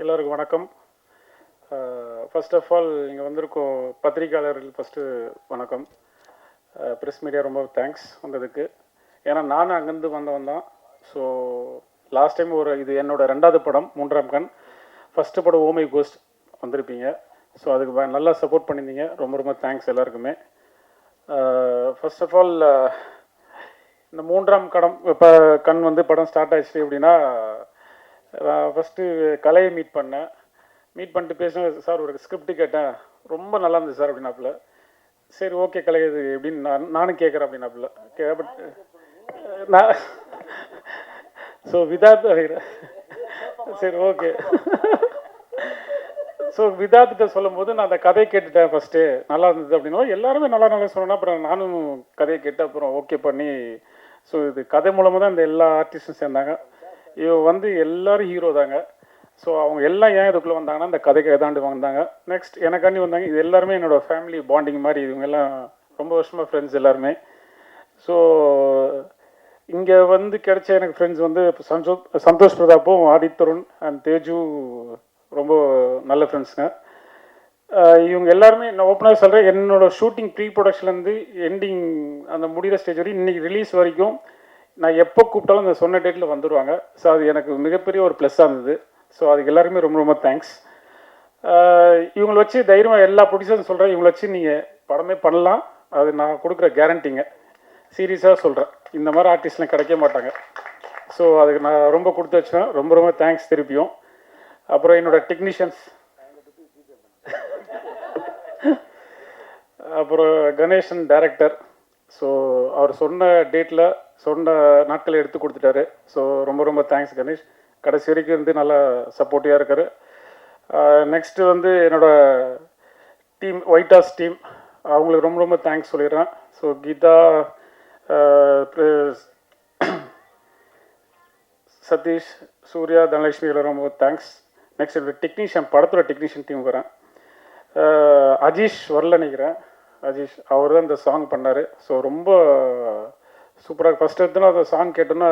எல்லோருக்கும் வணக்கம். First of all இங்கே வந்திருக்கோம் பத்திரிகையாளர்கள் ஃபஸ்ட்டு வணக்கம். ப்ரெஸ் மீடியா ரொம்ப தேங்க்ஸ் வந்ததுக்கு. ஏன்னா நானும் அங்கேருந்து வந்தவன் தான். ஸோ லாஸ்ட் டைம் இது என்னோட 2வது படம், 3ஆம் கண். ஃபஸ்ட்டு படம் ஓமை கோஸ்ட் வந்திருப்பீங்க. ஸோ அதுக்கு நல்லா சப்போர்ட் பண்ணியிருந்தீங்க. ரொம்ப ரொம்ப தேங்க்ஸ் எல்லாருக்குமே. ஃபர்ஸ்ட் ஆஃப் ஆல் இந்த 3ஆம் இப்போ கண் படம் ஸ்டார்ட் ஆயிடுச்சு அப்படின்னா, ஃபஸ்ட்டு கலையை மீட் பண்ணிட்டு பேசினேன். சார் ஒரு ஸ்கிரிப்ட் கேட்டேன், ரொம்ப நல்லா இருந்தது சார் அப்படின்னாப்புல. சரி ஓகே கலை இது எப்படின்னு நானும் கேட்குறேன் அப்படின்னாப்புல. பட் நான் ஸோ விதாத் சரி ஓகே. ஸோ விதாத்திட்ட சொல்லும் போது நான் அந்த கதையை கேட்டுட்டேன் ஃபஸ்ட்டு, நல்லா இருந்தது அப்படின்னா எல்லாருமே நல்லா சொன்னேன்னா, அப்புறம் நானும் கதையை கேட்டு அப்புறம் ஓகே பண்ணி, ஸோ இது கதை மூலமாக தான் இந்த எல்லா ஆர்டிஸ்டும் சேர்ந்தாங்க. இவ எல்லாரும் ஹீரோ தாங்க. ஸோ அவங்க எல்லாம் ஏன் இதுக்குள்ளே வந்தாங்கன்னா இந்த கதைக்கு ஏதாண்டு வந்தாங்க. நெக்ஸ்ட் எனக்காண்டி வந்தாங்க. இது எல்லாருமே என்னோடய ஃபேமிலி பாண்டிங் மாதிரி. இவங்க எல்லாம் ரொம்ப வருஷமாக ஃப்ரெண்ட்ஸ் எல்லாருமே. ஸோ இங்கே கிடைச்ச எனக்கு ஃப்ரெண்ட்ஸ் சந்தோஷ் பிரதாப்பும், ஆதித்தருண் அண்ட் தேஜு ரொம்ப நல்ல ஃப்ரெண்ட்ஸுங்க. இவங்க எல்லாருமே நான் ஓப்பனாக சொல்கிறேன், என்னோடய ஷூட்டிங் ப்ரீ ப்ரொடக்ஷன்லேருந்து எண்டிங் அந்த முடிகிற ஸ்டேஜ் வரைக்கும் இன்றைக்கி ரிலீஸ் வரைக்கும் நான் எப்போ கூப்பிட்டாலும் அந்த சொன்ன டேட்டில் வந்துடுவாங்க. ஸோ அது எனக்கு மிகப்பெரிய ஒரு ப்ளஸ்ஸாக இருந்தது. ஸோ அதுக்கு எல்லாருமே ரொம்ப ரொம்ப தேங்க்ஸ். இவங்களை வச்சு தைரியமாக எல்லா ப்ரொடியூசரும் சொல்கிறேன், இவங்களை வச்சு நீங்கள் படமே பண்ணலாம். அது நான் கொடுக்குற கேரண்டிங்க. சீரியஸாக சொல்கிறேன், இந்த மாதிரி ஆர்டிஸ்ட்லாம் கிடைக்க மாட்டாங்க. ஸோ அதுக்கு நான் ரொம்ப கொடுத்து வச்சேன். ரொம்ப ரொம்ப தேங்க்ஸ் திருப்பியும். அப்புறம் என்னோடய டெக்னீஷியன்ஸ், அப்புறம் கணேசன் டைரக்டர். ஸோ அவர் சொன்ன டேட்டில் சொன்ன நாட்களை எடுத்து கொடுத்துட்டாரு. ஸோ ரொம்ப ரொம்ப தேங்க்ஸ் கணேஷ். கடைசி வரைக்கும் நல்லா சப்போர்ட்டிவாக இருக்கார். நெக்ஸ்ட்டு என்னோடய டீம், ஒயிட் ஹவுஸ் டீம், அவங்களுக்கு ரொம்ப ரொம்ப தேங்க்ஸ் சொல்லிடுறேன். ஸோ கீதா, சதீஷ், சூர்யா, தனலட்சுமி எல்லாம் ரொம்ப தேங்க்ஸ். நெக்ஸ்ட் என்னோடய டெக்னீஷியன், படத்தோட டெக்னீஷியன் டீம் வரேன். அஜீஷ் வரல நினைக்கிறேன். அஜீஷ் அவர் தான் இந்த சாங் பண்ணார். ஸோ ரொம்ப சூப்பராக ஃபஸ்ட்டு எடுத்தோன்னா அந்த சாங் கேட்டோன்னா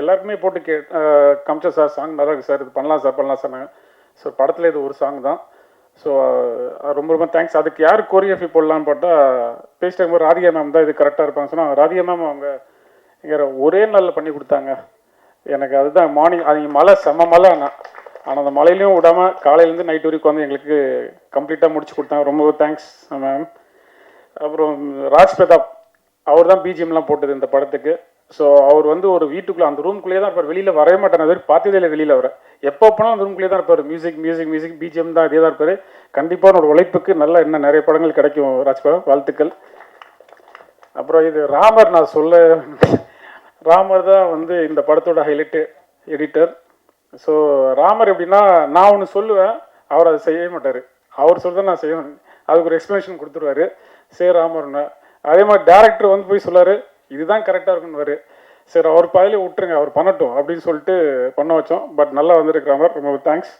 எல்லாருக்குமே போட்டு காமிச்சா சார் சாங் நல்லா இருக்குது சார், இது பண்ணலாம் சார் நாங்கள். ஸோ படத்தில் இது ஒரு சாங் தான். ஸோ ரொம்ப ரொம்ப தேங்க்ஸ். அதுக்கு யார் கோரியோகிராஃபி போடலான்னு பார்த்தா பேசிட்டு ராதிகா மேம் தான் இது கரெக்டாக இருப்பாங்க சொன்னால், ராதிகா மேம் அவங்க இங்கே ஒரே நாளில் பண்ணி கொடுத்தாங்க. எனக்கு அதுதான் மார்னிங், அது மழை செம்ம மழை. ஆனால் அந்த மழையிலையும் விடாமல் காலையிலேருந்து நைட் வரைக்கும் எங்களுக்கு கம்ப்ளீட்டாக முடிச்சு கொடுத்தாங்க. ரொம்ப தேங்க்ஸ் மேம். அப்புறம் ராஜ் பிரதாப், அவர் தான் பிஜிஎம்லாம் போட்டது இந்த படத்துக்கு. ஸோ அவர் ஒரு வீட்டுக்குள்ளே அந்த ரூம்குள்ளேயே தான் இருப்பார், வெளியில் வரவே மாட்டார். அது பார்த்ததே இல்லை வெளியில் வர. எப்போ போனாலும் அந்த ரூம்குள்ளேயே தான் இருப்பார். மியூசிக் பிஜிஎம் தான், இதே தான் இருப்பார். கண்டிப்பாக என்னோட உழைப்புக்கு நல்ல இன்னும் நிறைய படங்கள் கிடைக்கும் ராஜ்பிரதாப், வாழ்த்துக்கள். அப்புறம் இது ராமர், நான் ராமர் தான் இந்த படத்தோட ஹைலைட்டு எடிட்டர். ஸோ ராமர் எப்படின்னா, நான் ஒன்று சொல்லுவேன், அவர் அதை செய்யவே மாட்டார். அவர் சொல்கிறத நான் செய்வேன், அதுக்கு ஒரு எக்ஸ்ப்ளனேஷன் கொடுத்துருவாரு. சரி ராமர்னு. அதே மாதிரி டேரக்டர் போய் சொல்லார், இதுதான் கரெக்டாக இருக்குன்னு. சரி அவர் பாதிலே விட்டுருங்க, அவர் பண்ணட்டும் அப்படின்னு சொல்லிட்டு பண்ண வச்சோம். பட் நல்லா வந்திருக்கிற மாதிரி ரொம்ப தேங்க்ஸ்.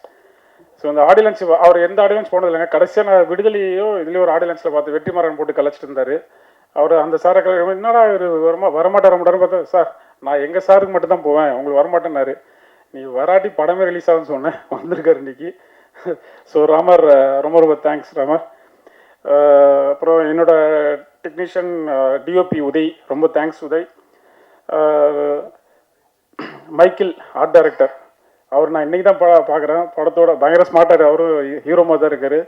ஸோ அந்த ஆடியன்ஸ், அவர் எந்த ஆடியன்ஸ் போனது இல்லைங்க. கடைசியாக நான் விடுதலையோ இதுலேயோ ஒரு ஆடியன்ஸில் பார்த்து வெற்றிமாறன் போட்டு கலைச்சிட்டு இருந்தார். அவர் அந்த சாரை என்னடா வரமாட்டார்னு பார்த்தா, சார் நான் எங்கள் சாருக்கு மட்டும் தான் போவேன், உங்களுக்கு வரமாட்டேன்னாரு. நீ வராட்டி படமே ரிலீஸ் ஆகுன்னு சொன்னேன், வந்திருக்காரு இன்னைக்கு. ஸோ ராமர் ரொம்ப ரொம்ப தேங்க்ஸ் ராமர். அப்புறம் என்னோட டெக்னீஷியன் டிஓபி உதய், ரொம்ப thanks Uday. Michael art director, அவர் நான் இன்றைக்கி தான் பார்க்குறேன். படத்தோட பயங்கர ஸ்மார்ட்டாக, அவரும் ஹீரோ மாதிரி தான் இருக்கார்.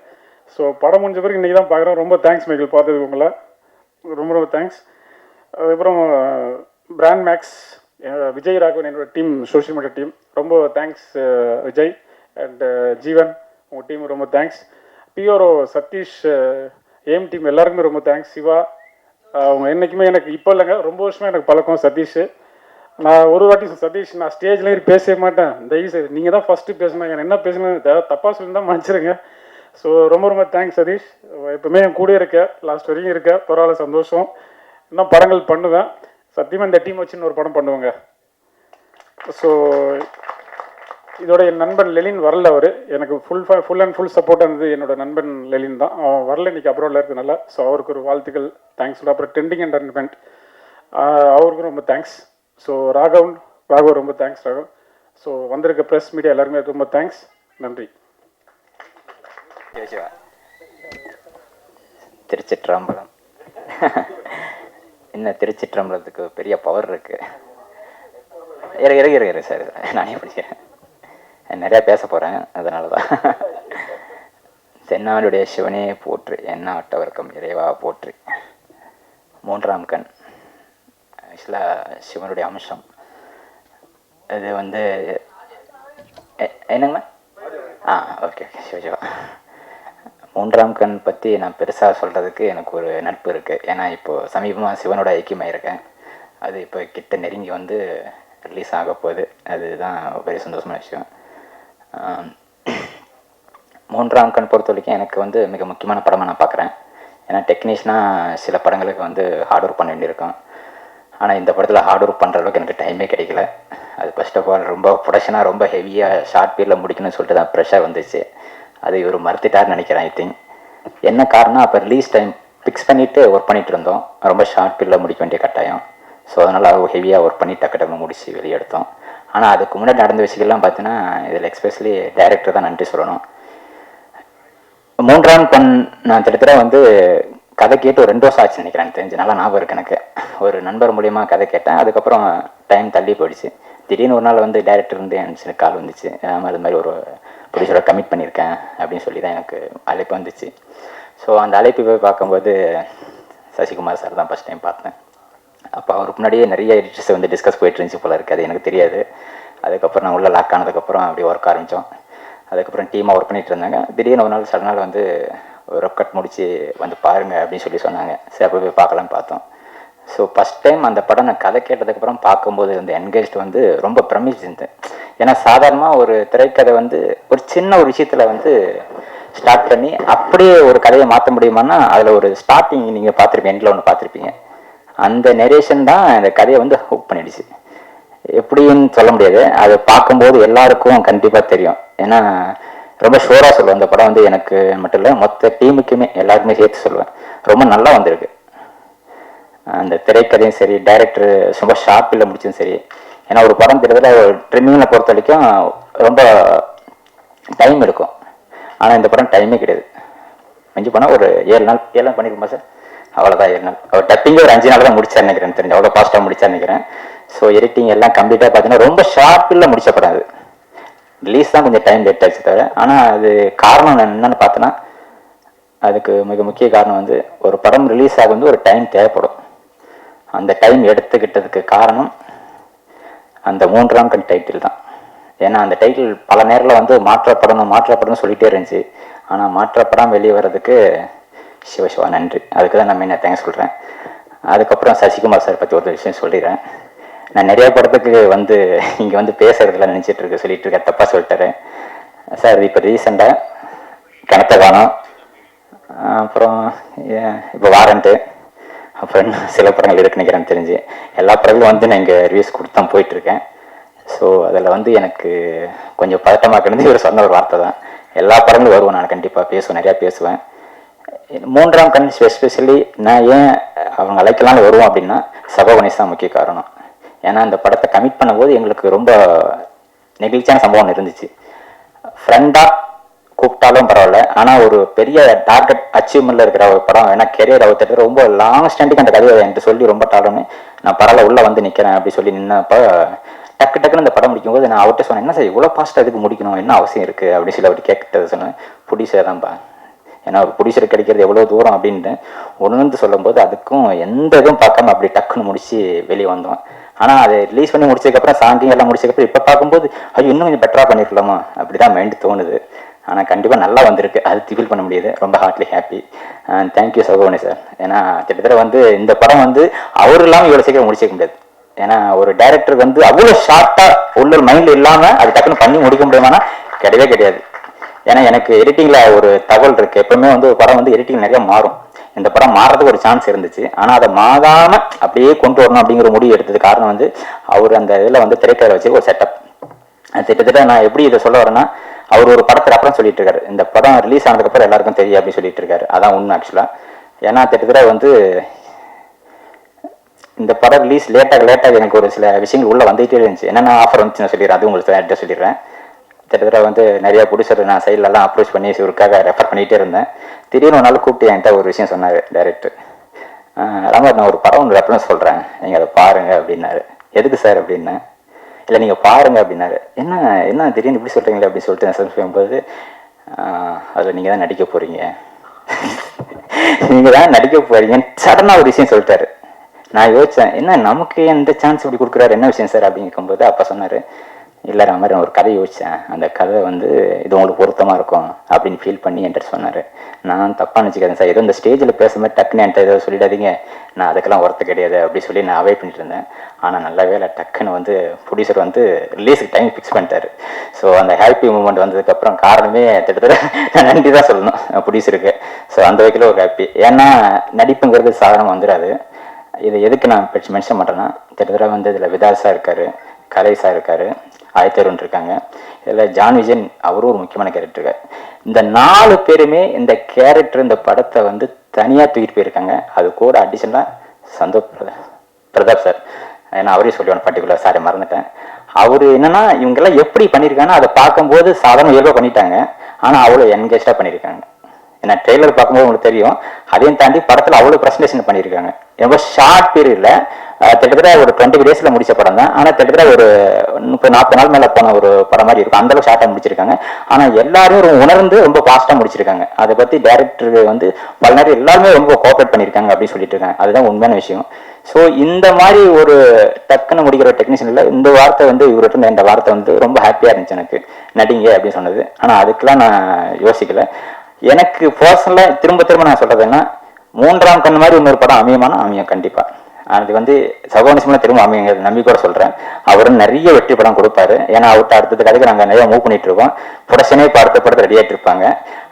ஸோ படம் முடிஞ்ச பிறகு இன்றைக்கி தான் பார்க்குறேன். ரொம்ப தேங்க்ஸ் மைக்கிள், பார்த்தது உங்களை ரொம்ப ரொம்ப தேங்க்ஸ். அதுக்கப்புறம் பிராண்ட் மேக்ஸ், விஜய் ராகவன், என்னோட டீம், சோஷியல் மீடியா டீம், ரொம்ப தேங்க்ஸ் விஜய் அண்ட் ஜீவன், உங்கள் டீம் ரொம்ப தேங்க்ஸ். பிஆர்ஓ சதீஷ், ஏம் டீம் எல்லாருக்குமே ரொம்ப தேங்க்ஸ். சிவா, அவங்க என்றைக்குமே எனக்கு இப்போ இல்லைங்க, ரொம்ப வருஷமாக எனக்கு பழக்கம் சதீஷ். நான் ஒரு வாட்டி சதீஷ், நான் ஸ்டேஜில் ஏறி பேசவே மாட்டேன், தயவுசெய்து நீங்கள் தான் ஃபஸ்ட்டு பேசணும், எனக்கு என்ன பேசணும் தப்பாக சொல்லியிருந்தால் மன்னிச்சிருங்க. ஸோ ரொம்ப ரொம்ப தேங்க்ஸ் சதீஷ். எப்பவுமே என் கூட இருக்க, லாஸ்ட் வரைக்கும் இருக்க, பரவாயில்ல, சந்தோஷம். இன்னும் படங்கள் பண்ணுவேன் சத்தியமாக. இந்த டீம் வச்சு இன்னொரு படம் பண்ணுவேங்க. ஸோ இதோட என் நண்பன் லெலின் வரல. அவர் எனக்கு ஃபுல் அண்ட் ஃபுல் சப்போர்ட்டாக இருந்தது. என்னோட நண்பன் லெலின் தான், அவன் வரல இன்றைக்கி, அப்ரோடில் இருக்கிறதுனால. ஸோ அவருக்கு ஒரு வாழ்த்துக்கள், தேங்க்ஸ். அப்புறம் ட்ரெண்டிங் என்டர்டைன்மெண்ட், அவருக்கும் ரொம்ப தேங்க்ஸ். ஸோ ராகவ் ரொம்ப தேங்க்ஸ் ராகவ். ஸோ வந்திருக்க ப்ரெஸ் மீடியா எல்லாருமே ரொம்ப தேங்க்ஸ், நன்றி. திருச்சிற்றம்பலம். என்ன திருச்சிற்றம்பலத்துக்கு பெரிய பவர் இருக்கு. இரு சார், நானே படிக்கிறேன், நிறையா பேச போகிறேன், அதனால தான். தென்னாடுடைய சிவனே போற்று, என்ன அட்டவர்க்கம் இறைவா போற்று. மூன்றாம் கண் ஆக்சுவலாக சிவனுடைய அம்சம். இது வந்து என்னங்கண்ணா? ஓகே சிவஜிவா. மூன்றாம் கண் பற்றி நான் பெருசாக சொல்கிறதுக்கு எனக்கு ஒரு நட்பு இருக்குது. ஏன்னா இப்போது சமீபமாக சிவனோட ஐக்கியமாக இருக்கேன். அது இப்போ கிட்ட நெருங்கி வந்து ரிலீஸ் ஆக போகுது. அதுதான் பெரிய சந்தோஷமான விஷயம். மூன்றாம் கண் பொறுத்த வரைக்கும் எனக்கு வந்து மிக முக்கியமான படமாக நான் பார்க்குறேன். ஏன்னா டெக்னீஷியனாக சில படங்களுக்கு வந்து ஹார்ட் ஒர்க் பண்ண வேண்டியிருக்கும். ஆனால் இந்த படத்தில் ஹார்ட் ஒர்க் பண்ணுற அளவுக்கு எனக்கு டைமே கிடைக்கல. அது ஃபர்ஸ்ட் ஆஃப் ஆல் ரொம்ப ப்ரொடக்ஷனாக ரொம்ப ஹெவியாக ஷார்ட் பீரியடில் முடிக்கணும்னு சொல்லிட்டு தான் ப்ரெஷர் வந்துச்சு. அது இவர் மறுத்துட்டார்னு நினைக்கிறேன். ஐ திங்க் என்ன காரணம், அப்போ ரிலீஸ் டைம் ஃபிக்ஸ் பண்ணிவிட்டு ஒர்க் பண்ணிகிட்டு இருந்தோம். ரொம்ப ஷார்ட் பீரியடில் முடிக்க வேண்டிய கட்டாயம். ஸோ அதனால் ஹெவியாக ஒர்க் பண்ணி டக்கு டக்கு முடிச்சு வெளியே எடுத்தோம். ஆனால் அதுக்கு முன்னாடி நடந்த விஷயங்கள்லாம் பார்த்தீங்கன்னா இதில் எக்ஸ்பெஷலி டைரக்டர் தான் நன்றி சொல்லணும். மூன்றாம் கண் நான் திட்டத்தட்ட வந்து கதை கேட்டு ஒரு 2 வருஷம் ஆச்சு நினைக்கிறேன், தெரிஞ்சு நல்லா ஞாபகம் இருக்கு எனக்கு. ஒரு நண்பர் மூலியமாக கதை கேட்டேன். அதுக்கப்புறம் டைம் தள்ளி போயிடுச்சு. திடீர்னு ஒரு நாள் வந்து டைரக்டர் இருந்து எனக்கு கால் வந்துச்சு. அது மாதிரி ஒரு ப்ரொடியூசரோட கமிட் பண்ணியிருக்கேன் அப்படின்னு சொல்லி தான் எனக்கு அழைப்பு வந்துச்சு. ஸோ அந்த அழைப்பு போய் பார்க்கும்போது சசிகுமார் சார் தான் ஃபஸ்ட் டைம் பார்த்தேன். அப்போ அவருக்கு முன்னாடியே நிறைய எடிட்டர்ஸ் வந்து டிஸ்கஸ் போயிட்டு இருந்துச்சு போல இருக்குது. அது எனக்கு தெரியாது. அதுக்கப்புறம் நான் உள்ளே லாக் ஆனதுக்கப்புறம் அப்படி ஒர்க் ஆரம்பித்தோம். அதுக்கப்புறம் டீமாக ஒர்க் பண்ணிகிட்டு இருந்தாங்க. திடீர்னு ஒரு நாள் சடனால் வந்து ஒரு கட் முடிச்சு வந்து பாருங்கள் அப்படின்னு சொல்லி சொன்னாங்க. சரி அப்போ போய் பார்க்கலான்னு பார்த்தோம். ஸோ ஃபஸ்ட் டைம் அந்த படம் நான் கதை கேட்டதுக்கப்புறம் பார்க்கும்போது அந்த என்கேஜ் வந்து ரொம்ப பிரமிச்சு இருந்தேன். ஏன்னா சாதாரணமாக ஒரு திரைக்கதை வந்து ஒரு சின்ன ஒரு விஷயத்தில் வந்து ஸ்டார்ட் பண்ணி அப்படியே ஒரு கதையை மாற்ற முடியுமான்னா அதில் ஒரு ஸ்டார்டிங் நீங்கள் பார்த்துருப்பீங்க, எண்டில் ஒன்று பார்த்துருப்பீங்க. அந்த நெரேஷன் தான் இந்த கதையை வந்து ஹுக் பண்ணிடுச்சு. எப்படின்னு சொல்ல முடியாது. அதை பார்க்கும்போது எல்லாருக்கும் கண்டிப்பாக தெரியும். ஏன்னா ரொம்ப ஷோராக சொல்லுவேன், அந்த படம் வந்து எனக்கு மட்டும் இல்லை மொத்த டீமுக்குமே எல்லாருக்குமே சேர்த்து சொல்லுவேன், ரொம்ப நல்லா வந்திருக்கு. அந்த திரைக்கதையும் சரி, டைரக்டர் ரொம்ப ஷார்ப்பில் முடிச்சும் சரி. ஏன்னா ஒரு படம் கிட்டத்தட்ட ஒரு ட்ரிம்மிங்கில் பொறுத்த வரைக்கும் ரொம்ப டைம் எடுக்கும். ஆனால் இந்த படம் டைமே கிடையாது. மிஞ்சி போனால் ஒரு 7 நாள் பண்ணிருக்குமா சார்? அவ்வளோதான் 7 நாள். அவர் டப்பிங்கே ஒரு 5 நாள் தான் முடிச்சா நினைக்கிறேன், தெரிஞ்சு அவ்வளோ ஃபாஸ்ட்டாக முடிச்சா நினைக்கிறேன். ஸோ எடிட்டிங் எல்லாம் கம்ப்ளீட்டாக பார்த்தீங்கன்னா ரொம்ப ஷார்ப்பில் முடிச்ச படம். அது ரிலீஸ் தான் கொஞ்சம் டைம் லேட் ஆச்சு தவிர. ஆனால் அது காரணம் நான் என்னென்னு பார்த்தோன்னா, அதுக்கு மிக முக்கிய காரணம் வந்து ஒரு படம் ரிலீஸ் ஆக வந்து ஒரு டைம் தேவைப்படும். அந்த டைம் எடுத்துக்கிட்டதுக்கு காரணம் அந்த மூன்றாம் கண் டைட்டில் தான். ஏன்னா அந்த டைட்டில் பல நேரில் வந்து மாற்றப்படணும் சொல்லிகிட்டே இருந்துச்சு. ஆனால் மாற்றப்படாமல் வெளியே வர்றதுக்கு சிவசிவா நன்றி. அதுக்கு தான் நான் என்ன தேங்க்ஸ் சொல்கிறேன். அதுக்கப்புறம் சசிகுமார் சார் பற்றி ஒரு விஷயம் சொல்லிடுறேன். நான் நிறைய படத்துக்கு வந்து இங்கே வந்து பேசுறதுல நினச்சிட்டு சொல்லிட்டு இருக்க தப்பாக சொல்லிட்டாரு சார். இப்போ ரீசெண்டாக கிணத்த காணோம், அப்புறம் இப்போ வாரண்ட்டு, அப்புறம் சில படங்கள் இருக்குன்னு நினைக்கிறேன். தெரிஞ்சு எல்லா படங்களும் வந்து நான் இங்கே ரிவ்யூஸ் கொடுத்து தான் போயிட்டுருக்கேன். ஸோ அதில் வந்து எனக்கு கொஞ்சம் பதட்டமாக கிடந்து இவர் சொன்ன ஒரு வார்த்தை தான். எல்லா படங்களும் வருவேன், நான் கண்டிப்பாக பேசுவேன், நிறையா பேசுவேன். மூன்றாம் கண் எஸ்பெஷலி நான் ஏன் அவங்க அழைக்கலாம்னு வருவோம் அப்படின்னா சபகணேஷ் தான் முக்கிய காரணம். ஏன்னா அந்த படத்தை கமிட் பண்ணும்போது எங்களுக்கு ரொம்ப நெகிழ்ச்சியான சம்பவம் இருந்துச்சு. ஃப்ரெண்டாக கூப்பிட்டாலும் பரவாயில்ல, ஆனால் ஒரு பெரிய டார்கெட் அச்சீவ்மெண்ட்டில் இருக்கிற ஒரு படம். ஏன்னா கெரியர் அவுத்துட்டு ரொம்ப லாங் ஸ்டாண்டிங் அந்த கதையை என்கிட்ட சொல்லி ரொம்ப டாலுன்னு நான் பரவாயில்ல உள்ளே வந்து நிற்கிறேன் அப்படி சொல்லி நின்னப்போ டக்குன்னு அந்த படம் முடிக்கும்போது நான் அவர்கிட்ட சொன்னேன், என்ன சார் இவ்வளோ ஃபாஸ்ட்டாக அதுக்கு முடிக்கணும், என்ன அவசியம் இருக்குது அப்படின்னு சொல்லி அப்படி கேட்கிட்டது சொன்னேன். ப்ரொடியூசர் தான்ப்பா, ஏன்னா ஒரு ப்ரொடியூசர் கிடைக்கிறது எவ்வளோ தூரம் அப்படின்ட்டு ஒன்று சொல்லும்போது அதுக்கும் எந்த இதுவும் பார்க்காம அப்படி டக்குன்னு முடிச்சு வெளியே வந்தோம். ஆனால் அதை ரிலீஸ் பண்ணி முடிச்சதுக்கப்புறம் சாங்கிங் எல்லாம் முடிச்சதுக்கப்புறம் இப்போ பார்க்கும்போது அது இன்னும் கொஞ்சம் பெட்டராக பண்ணிருக்கலாமா அப்படி தான் மைண்டு தோணுது. ஆனால் கண்டிப்பாக நல்லா வந்திருக்கு, அது ஃபீல் பண்ண முடியுது. ரொம்ப ஹார்ட்லி ஹாப்பி. தேங்க்யூ சகோனி சார். ஏன்னா கிட்டத்தட்ட வந்து இந்த படம் வந்து அவர் இல்லாமல் இவ்வளோ சீக்கிரம் முடிச்சிக்க முடியாது. ஏன்னா ஒரு டைரக்டர் வந்து அவ்வளோ ஷார்ட்டாக உள்ள மைண்டில் இல்லாமல் அது டக்குன்னு பண்ணி முடிக்க முடியுமானா கிடையவே கிடையாது. ஏன்னா எனக்கு எடிட்டிங்கில் ஒரு தகவல் இருக்குது. எப்பவுமே வந்து ஒரு படம் வந்து எடிட்டிங் நிறைய மாறும். இந்த படம் மாறதுக்கு ஒரு சான்ஸ் இருந்துச்சு. ஆனால் அதை மாறாமல் அப்படியே கொண்டு வரணும் அப்படிங்கிற முடிவு எடுத்தது காரணம் வந்து அவர் அந்த இதில் வந்து திரைக்கதை வச்சு ஒரு செட்டப். கிட்டத்தட்ட நான் எப்படி இதை சொல்ல வரேன்னா, அவர் ஒரு படத்தை அப்புறம் சொல்லிட்டு இருக்காரு, இந்த படம் ரிலீஸ் ஆனதுக்கப்புறம் எல்லாருக்கும் தெரியும் அப்படின்னு சொல்லிட்டு இருக்காரு. அதான் உண்மை ஆக்சுவலாக. ஏன்னா கிட்டத்தட்ட வந்து இந்த படம் ரிலீஸ் லேட்டாக எனக்கு ஒரு சில விஷயங்கள் உள்ளே வந்துகிட்டே இருந்துச்சு. என்னென்ன ஆஃபர் வந்துச்சு நான் சொல்லிடுறேன், அது உங்களுக்கு அட்ரஸ் சொல்லிடுறேன். கிட்டத்தட்ட வந்து நிறையா ப்ரொடியூசர் நான் சைட்லலாம் அப்ரோச் பண்ணி இவருக்காக ரெஃபர் பண்ணிகிட்டே இருந்தேன். திடீர்னு ஒரு நாள் கூப்பிட்டு என்கிட்ட ஒரு விஷயம் சொன்னார் டைரக்டர். ராமர், நான் ஒரு படம் ஒன்று ரெஃபரன்ஸ் சொல்கிறேன், நீங்கள் அதை பாருங்கள் அப்படின்னாரு. எதுக்கு சார் அப்படின்னேன். இல்லை நீங்கள் பாருங்கள் அப்படின்னாரு. என்ன திடீர்னு இப்படி சொல்கிறீங்களே அப்படின்னு சொல்லிட்டு நான் செல்ஃப் பண்ணும்போது, அதில் நீங்கள் தான் நடிக்க போகிறீங்க, நீங்கள் தான் நடிக்க போகிறீங்கன்னு சடனாக ஒரு விஷயம் சொல்லிட்டாரு. நான் யோசித்தேன், என்ன நமக்கு எந்த சான்ஸ் இப்படி கொடுக்குறாரு, என்ன விஷயம் சார் அப்படின்னு இருக்கும்போது அப்போ சொன்னார், இல்லை ராமர், நான் ஒரு கதை யோசித்தேன், அந்த கதை வந்து இது உங்களுக்கு பொருத்தமாக இருக்கும் அப்படின்னு ஃபீல் பண்ணி என்கிட்ட சொன்னார். நான் தப்பாக நினச்சிக்கிறேன் சார், ஏதோ இந்த ஸ்டேஜில் பேசும்போது டக்குன்னு என்கிட்ட ஏதோ சொல்லிடாதீங்க, நான் அதுக்கெல்லாம் ஒர்த்து கிடையாது அப்படி சொல்லி நான் அவாய்ட் பண்ணிட்டு இருந்தேன். ஆனால் நல்ல வேலை டக்குன்னு வந்து ப்ரொடியூசர் வந்து ரிலீஸுக்கு டைம் ஃபிக்ஸ் பண்ணிட்டாரு. ஸோ அந்த ஹாப்பி மூமெண்ட் வந்ததுக்கப்புறம் காரணமே கிட்டத்தட்ட நான் நன்றி தான் சொல்லணும் ப்ரொடியூசருக்கு. ஸோ அந்த வகையில் ஒரு ஹாப்பி. ஏன்னா நடிப்புங்கிறது சாதாரணமாக வந்துடாது. இது எதுக்கு நான் மென்ஷன் பண்ணுறேன்னா, கிட்டத்தட்ட வந்து இதில் விதாசா இருக்கார், கலைசா இருக்கார், ஆயத்தருண் இருக்காங்க, இதில் ஜான் விஜயன் அவரும் ஒரு முக்கியமான கேரக்டர் இருக்கார். இந்த 4 பேருமே இந்த கேரக்டர் இந்த படத்தை வந்து தனியாக தூக்கிட்டு போயிருக்காங்க. அது கூட அடிஷனலாக சந்தோஷ் பிரதாப் சார், ஏன்னா அவரே சொல்லுவாங்க பர்டிகுலர், சாரி மறந்துட்டேன். அவர் என்னன்னா இவங்கெல்லாம் எப்படி பண்ணியிருக்காங்கன்னா அதை பார்க்கும்போது சாதாரண இயல்பாக பண்ணிட்டாங்க, ஆனால் அவ்வளோ என்கேஜாக பண்ணியிருக்காங்க. ஏன்னா ட்ரெய்லர் பார்க்கும்போது உங்களுக்கு தெரியும், அதையும் தாண்டி படத்தில் அவ்வளோ ப்ரெசன்டேஷன் பண்ணியிருக்காங்க. ரொம்ப ஷார்ட் பீரியடில் கிட்டத்தட்ட ஒரு 20 டேஸில் முடிச்ச படம் தான், ஆனால் கிட்டத்தட்ட ஒரு 30-40 நாள் மேலே போன ஒரு படம் மாதிரி இருக்கும். அந்தளவுக்கு ஷார்ட்டாக முடிச்சிருக்காங்க. ஆனால் எல்லாரும் உணர்ந்து ரொம்ப ஃபாஸ்ட்டாக முடிச்சிருக்காங்க. அதை பற்றி டேரக்டர் வந்து பல நேரம் எல்லாருமே ரொம்ப கோஆப்ரேட் பண்ணியிருக்காங்க அப்படின்னு சொல்லிட்டு இருக்காங்க. அதுதான் உண்மையான விஷயம். ஸோ இந்த மாதிரி ஒரு டக்குன்னு முடிக்கிற டெக்னீஷியனில் இந்த வார்த்தை வந்து இவர்கிட்ட இந்த வார்த்தை வந்து ரொம்ப ஹாப்பியாக இருந்துச்சு எனக்கு, நடிங்க அப்படின்னு சொன்னது. ஆனால் அதுக்கெலாம் நான் யோசிக்கலை. எனக்கு பர்சனலாக திரும்ப நான் சொல்கிறதுன்னா, 3ஆம் கண் மாதிரி இன்னொரு படம் அமையுமானா அமையும் கண்டிப்பாக. அது வந்து சகோனிசமாக திரும்ப அமையுங்க நம்பிக்கையோட சொல்கிறேன். அவரும் நிறைய வெற்றி படம் கொடுப்பாரு. ஏன்னா அவர்கிட்ட அடுத்தது கதைக்கு நாங்கள் நிறைய மூவ் பண்ணிட்டு இருக்கோம். ப்ரொடக்ஷனே இப்போ அடுத்த படத்தை ரெடி ஆகிட்டு இருப்பாங்க.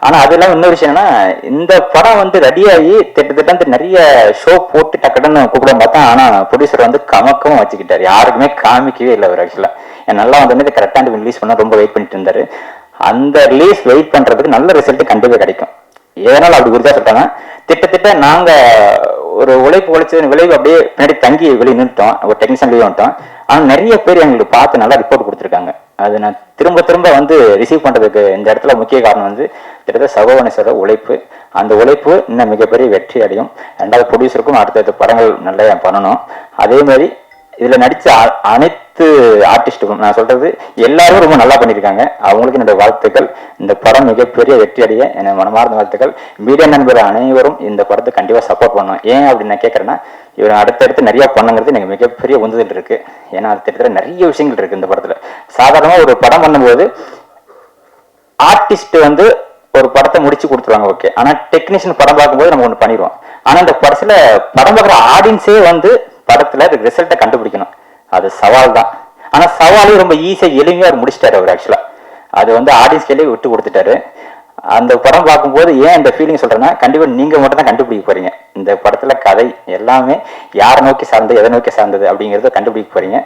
ஆனால் அது இல்லாமல் இன்னொரு விஷயம் என்னன்னா, இந்த படம் வந்து ரெடியாகி திட்டத்தட்ட நிறைய ஷோ போட்டு டக்குன்னு கூப்பிட பார்த்தா, ஆனால் ப்ரொடியூசர் வந்து கமக்கவும் வச்சுக்கிட்டார். யாருக்குமே காமிக்கவே இல்லை அவர். ஆக்சுவலாக நல்லா வந்து கரெக்டாக ரிலீஸ் பண்ண ரொம்ப வெயிட் பண்ணிட்டு இருந்தார். அந்த ரிலீஸ் வெயிட் பண்ணுறதுக்கு நல்ல ரிசல்ட் கண்டிப்பாக கிடைக்கும். எதனால் அப்படி உறுதியாக சொல்லிட்டாங்க, திட்டத்தட்ட நாங்கள் ஒரு உழைச்சது விளைவு அப்படியே பின்னாடி தங்கி வெளியே நின்றுட்டோம், ஒரு டெக்னீஷியன் வெளியே வந்துட்டோம். ஆனால் நிறைய பேர் எங்களுக்கு பார்த்து நல்லா ரிப்போர்ட் கொடுத்துருக்காங்க. அது நான் திரும்ப வந்து ரிசீவ் பண்ணுறதுக்கு இந்த இடத்துல முக்கிய காரணம் வந்து கிட்டத்தட்ட சகோவனேஸ்வரோட உழைப்பு. அந்த உழைப்பு இன்னும் மிகப்பெரிய வெற்றி அடையும். 2வது ப்ரொடியூசருக்கும் அடுத்தடுத்த படங்கள் நல்லா பண்ணணும். அதே மாதிரி இதில் நடித்த அனைத்து ஆர்டிஸ்ட்டுக்கும் நான் சொல்கிறது எல்லாரும் ரொம்ப நல்லா பண்ணியிருக்காங்க. அவங்களுக்கு என்னுடைய வாழ்த்துக்கள். இந்த படம் மிகப்பெரிய வெற்றி அடைய என் மனமார்ந்த வாழ்த்துக்கள். மீடியா நண்பர்கள் அனைவரும் இந்த படத்தை கண்டிப்பாக சப்போர்ட் பண்ணணும். ஏன் அப்படின்னு நான் கேட்குறேன்னா, இவர் அடுத்தடுத்து நிறையா பண்ணுங்கிறது எனக்கு மிகப்பெரிய உந்துதல் இருக்குது. ஏன்னா அது கிட்டத்தட்ட நிறைய விஷயங்கள் இருக்குது இந்த படத்தில். சாதாரணமாக ஒரு படம் பண்ணும்போது ஆர்டிஸ்ட் வந்து ஒரு படத்தை முடிச்சு கொடுத்துருவாங்க, ஓகே. ஆனால் டெக்னீஷியன் படம் பார்க்கும்போது நம்ம ஒன்று பண்ணிடுவோம். ஆனால் இந்த படத்தில் படம் பார்க்குற ஆடியன்ஸே வந்து படத்துல ரிசல்ட்டை கண்டுபிடிக்கணும். அது சவால் தான். ஆனா சவாலே ரொம்ப ஈஸியா எளிமையா முடிச்சிட்டாரு அவர். ஆக்சுவலா அது வந்து ஆடியன்ஸ் கையிலே விட்டு கொடுத்துட்டாரு. அந்த படம் பார்க்கும்போது ஏன் இந்த ஃபீலிங் சொல்றேன்னா, கண்டிப்பா நீங்க மட்டும் தான் கண்டுபிடிக்க போறீங்க. இந்த படத்துல கதை எல்லாமே யாரை நோக்கி சார்ந்தது, எதை நோக்கி சார்ந்தது அப்படிங்கிறத கண்டுபிடிக்க போறீங்க.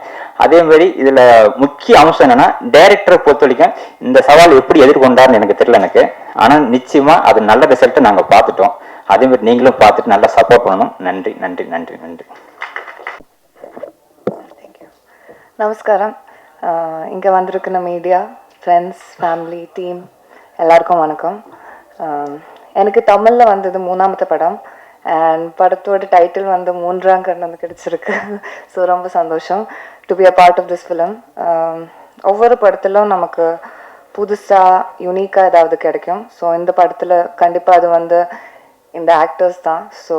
அதே மாதிரி இதுல முக்கிய அம்சம் என்னன்னா, டைரக்டரை பொறுத்த வரைக்கும் இந்த சவால் எப்படி எதிர்கொண்டாருன்னு எனக்கு தெரியல எனக்கு. ஆனா நிச்சயமா அது நல்ல ரிசல்ட்டை நாங்க பார்த்துட்டோம். அதே மாதிரி நீங்களும் பார்த்துட்டு நல்லா சப்போர்ட் பண்ணணும். நன்றி நன்றி நன்றி நன்றி. நமஸ்காரம். இங்கே வந்திருக்கிற மீடியா ஃப்ரெண்ட்ஸ் ஃபேமிலி டீம் எல்லாருக்கும் வணக்கம். எனக்கு தமிழில் வந்தது 3ஆவது படம். அண்ட் படத்தோட டைட்டில் வந்து 3ஆம் கண் வந்து கிடைச்சிருக்கு. ஸோ ரொம்ப சந்தோஷம் to be a part of this film. ஒவ்வொரு படத்திலும் நமக்கு புதுசாக யூனிக்காக ஏதாவது கிடைக்கும். ஸோ இந்த படத்தில் கண்டிப்பாக அது வந்து இந்த ஆக்டர்ஸ் தான். So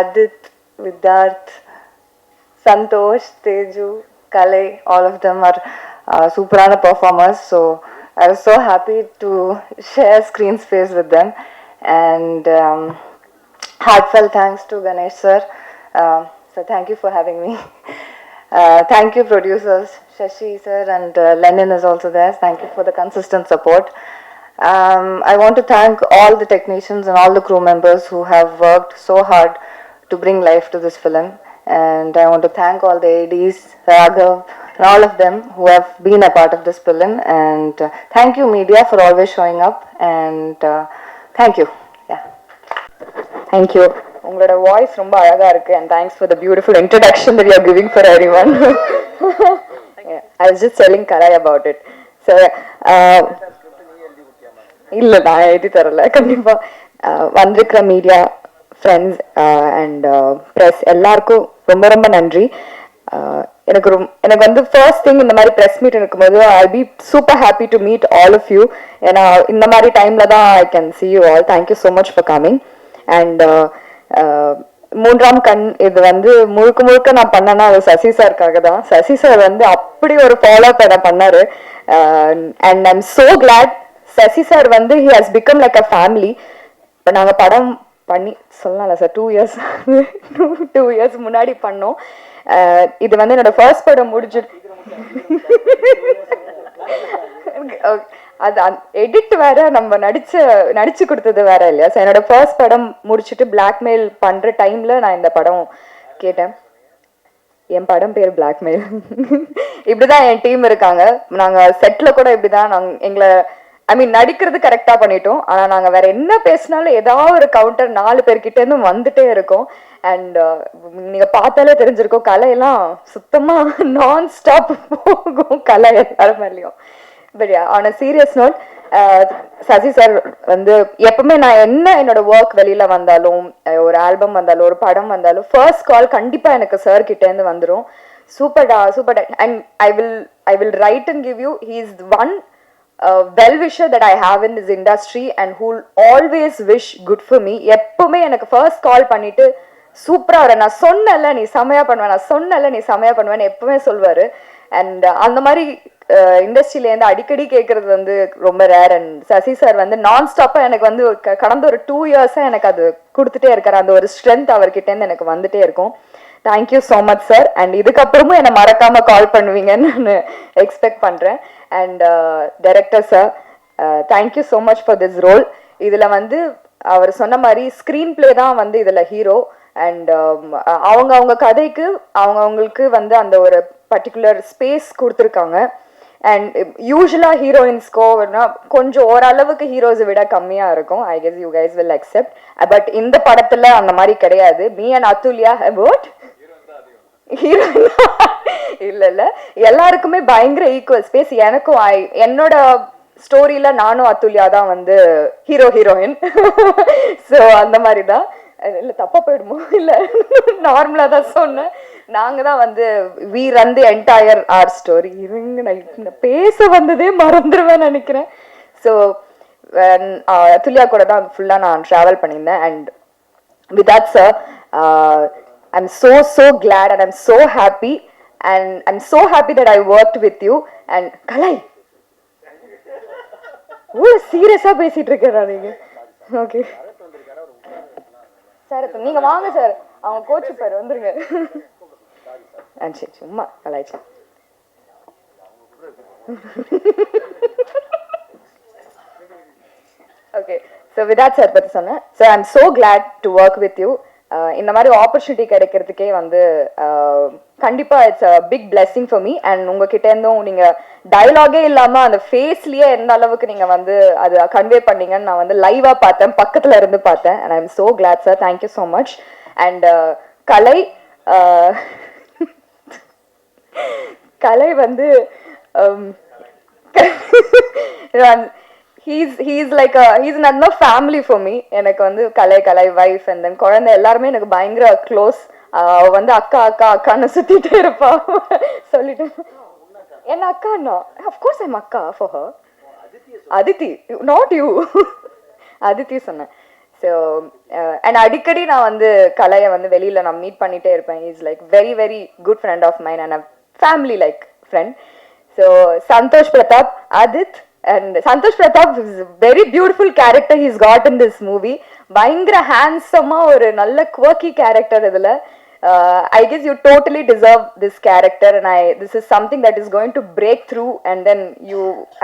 அதித், Vidharth, Santosh, Teju, Kalai, all of them are superana performers. So I was so happy to share screen space with them. And heartfelt thanks to Ganesh sir. So thank you for having me. Thank you producers, Shashi sir and Lenin is also there. Thank you for the consistent support. I want to thank all the technicians and all the crew members who have worked so hard to bring life to this film. And I want to thank all the ADs, Raghav, and all of them who have been a part of this film. And thank you media for always showing up. And thank you. Yeah. Thank you. உங்களோட voice ரொம்ப அழகா இருக்கு and thanks for the beautiful introduction that you are giving for everyone. Yeah, I was just telling Kalai about it. So இல்ல நான் எழுதி தரல கண்டிப்பா. வந்திருக்கிற மீடியா ஃப்ரெண்ட்ஸ் அண்ட் ப்ரெஸ் எல்லாருக்கும் ரொம்ப ரொம்ப நன்றி. எனக்கு வந்து ஃபர்ஸ்ட் திங் இந்த மாதிரி ப்ரெஸ் மீட் இருக்கும்போது I be super happy to meet all of you. ஏன்னா இந்த மாதிரி டைம்ல தான் I can see you all. Thank you so much for coming. And மூன்றாம் கண் இது வந்து முழுக்க முழுக்க நான் பண்ணேன்னா அது சசி சாருக்காக தான். சசி சார் வந்து அப்படி ஒரு ஃபாலோ அப் என்ன பண்ணாரு. And I'm so glad Sasi sir வந்து he has become like a family. இப்போ நாங்கள் படம் பண்ணி சொல்லலாம்ல சார் 2 இயர்ஸ் முன்னாடி பண்ணோம். இது வந்து என்னோட ஃபர்ஸ்ட் படம் முடிஞ்சு அது எடிட் வேற நம்ம நடிச்சு கொடுத்தது வேற இல்லையா சார். என்னோட ஃபர்ஸ்ட் படம் முடிச்சுட்டு பிளாக்மெயில் பண்ற டைம்ல நான் இந்த படம் கேட்டேன். என் படம் பேர் பிளாக்மெயில். இப்படிதான் என் டீம் இருக்காங்க. நாங்க செட்ல கூட இப்படிதான் எங்களை ஐ மீன் நடிக்கிறது கரெக்டா பண்ணிட்டோம். ஆனா நாங்க வேற என்ன பேசினாலும் ஏதாவது ஒரு கவுண்டர் 4 பேர்கிட்ட இருந்து வந்துட்டே இருக்கும். அண்ட் நீங்க பார்த்தாலே தெரிஞ்சிருக்கும் கலையெல்லாம் சுத்தமா நான் ஸ்டாப் போகும் கலை எல்லாரும் மேலேயும். But on a serious note Sasi sir வந்து எப்பவுமே நான் என்னோட ஒர்க் வெளியில வந்தாலும் ஒரு ஆல்பம் வந்தாலும் ஒரு படம் வந்தாலும் ஃபர்ஸ்ட் கால் கண்டிப்பா எனக்கு சார் கிட்ட இருந்து வந்துடும். சூப்பர்டா சூப்பர்டா and I will write and give you he is one well-wisher that I have in this industry and who'll always wish good for me. எப்பவுமே எனக்கு ஃபர்ஸ்ட் கால் பண்ணிட்டு சூப்பரா வர நான் சொன்னல நீ செமையா பண்ணுவேன், நான் சொன்னல நீ செமையா பண்ணுவேன்னு எப்பவுமே சொல்வாரு. அண்ட் அந்த மாதிரி இண்டஸ்ட்ரியில இருந்து அடிக்கடி கேட்கறது வந்து ரொம்ப ரேர். அண்ட் சசி சார் வந்து நான் ஸ்டாப்பா எனக்கு வந்து கடந்த ஒரு 2 இயர்ஸா எனக்கு அது கொடுத்துட்டே இருக்காரு. அந்த ஒரு ஸ்ட்ரென்த் அவர்கிட்ட இருந்து எனக்கு வந்துட்டே இருக்கும். Thank you so much sir. And இதுக்கப்புறமும் என்னை மறக்காம கால் பண்ணுவீங்கன்னு நான் எக்ஸ்பெக்ட் பண்றேன். And director sir thank you so much for this role. இதுல வந்து அவர் சொன்ன மாதிரி ஸ்கிரீன் பிளே தான் வந்து இதுல ஹீரோ. அண்ட் அவங்க கதைக்கு அவங்களுக்கு வந்து அந்த ஒரு பர்டிகுலர் ஸ்பேஸ் கொடுத்துருக்காங்க. அண்ட் யூஸ்வலா ஹீரோயின்ஸ்கோ கொஞ்சம் ஓரளவுக்கு ஹீரோஸை விட கம்மியா இருக்கும். I guess you guys will accept. But இந்த படத்துல அந்த மாதிரி கிடையாது. மீ அண்ட் அதுல்யா அபவுட் இல்ல எல்லாருக்குமே பயங்கர ஈக்குவல் ஸ்பேஸ். எனக்கும் என்னோட ஸ்டோரியில நானும் அதுல்யா தான் வந்து ஹீரோயின். ஸோ அந்த மாதிரி தான். இல்ல தப்பா போயிடுமோ இல்ல நார்மலா தான் சொன்னேன். நாங்க தான் வந்து we run the entire our story. இருங்க நான் பேச வந்ததே மறந்துடுவேன் நினைக்கிறேன். ஸோ அதுல்யா கூட தான் ஃபுல்லா நான் டிராவல் பண்ணியிருந்தேன். And with that sir I'm so glad and I'm so happy and I'm so happy that I worked with you. And Kalai ஓ சீரியஸா பேசிட்டு இருக்கேன் நீங்க. ஓகே சார் நீங்க வாங்க சார், அவங்க கோச்சு பாரு வந்துருங்க. சரி சும்மா கலாய்ச்சா. Okay so with that sir பற்றி சொன்னேன். So I am so glad to work with you. இந்த மாதிரி ஆப்பர்ச்சுனிட்டி கிடைக்கிறதுக்கே வந்து கண்டிப்பா it's a big blessing for me. And உங்ககிட்ட இருந்தும் நீங்க டயலாகே இல்லாம அந்த ஃபேஸ்லயே எந்த அளவுக்கு நீங்க வந்து அது கன்வே பண்ணீங்கன்னு நான் வந்து லைவா பார்த்தேன், பக்கத்துல இருந்து பார்த்தேன். And I am so glad sir. Thank you so much. And Kalai வந்து he's like he's another family for me. எனக்கு வந்து கலை வைஃப் அண்ட் தென் குழந்தை எல்லாருமே எனக்கு பயங்கர க்ளோஸ். வந்து அக்கான்னு சுத்திட்டே இருப்பா. சொல்லிட்டு என்ன அக்கான்னா அஃப்கோர்ஸ் ஐம் அக்கா for her. Aditi not you Aditi சொன்னேன். ஸோ அண்ட் அடிக்கடி நான் வந்து கலையை வந்து வெளியில நான் மீட் பண்ணிட்டே இருப்பேன். Is like very very good friend of mine and a family like friend. So Santosh Pratap Adith. And Santosh Pratap is a very beautiful character he's got in this movie. பயங்கர ஹேண்ட்ஸமா ஒரு நல்ல quirky character இதுல. I guess you totally deserve this character and this is something that is going to break through and then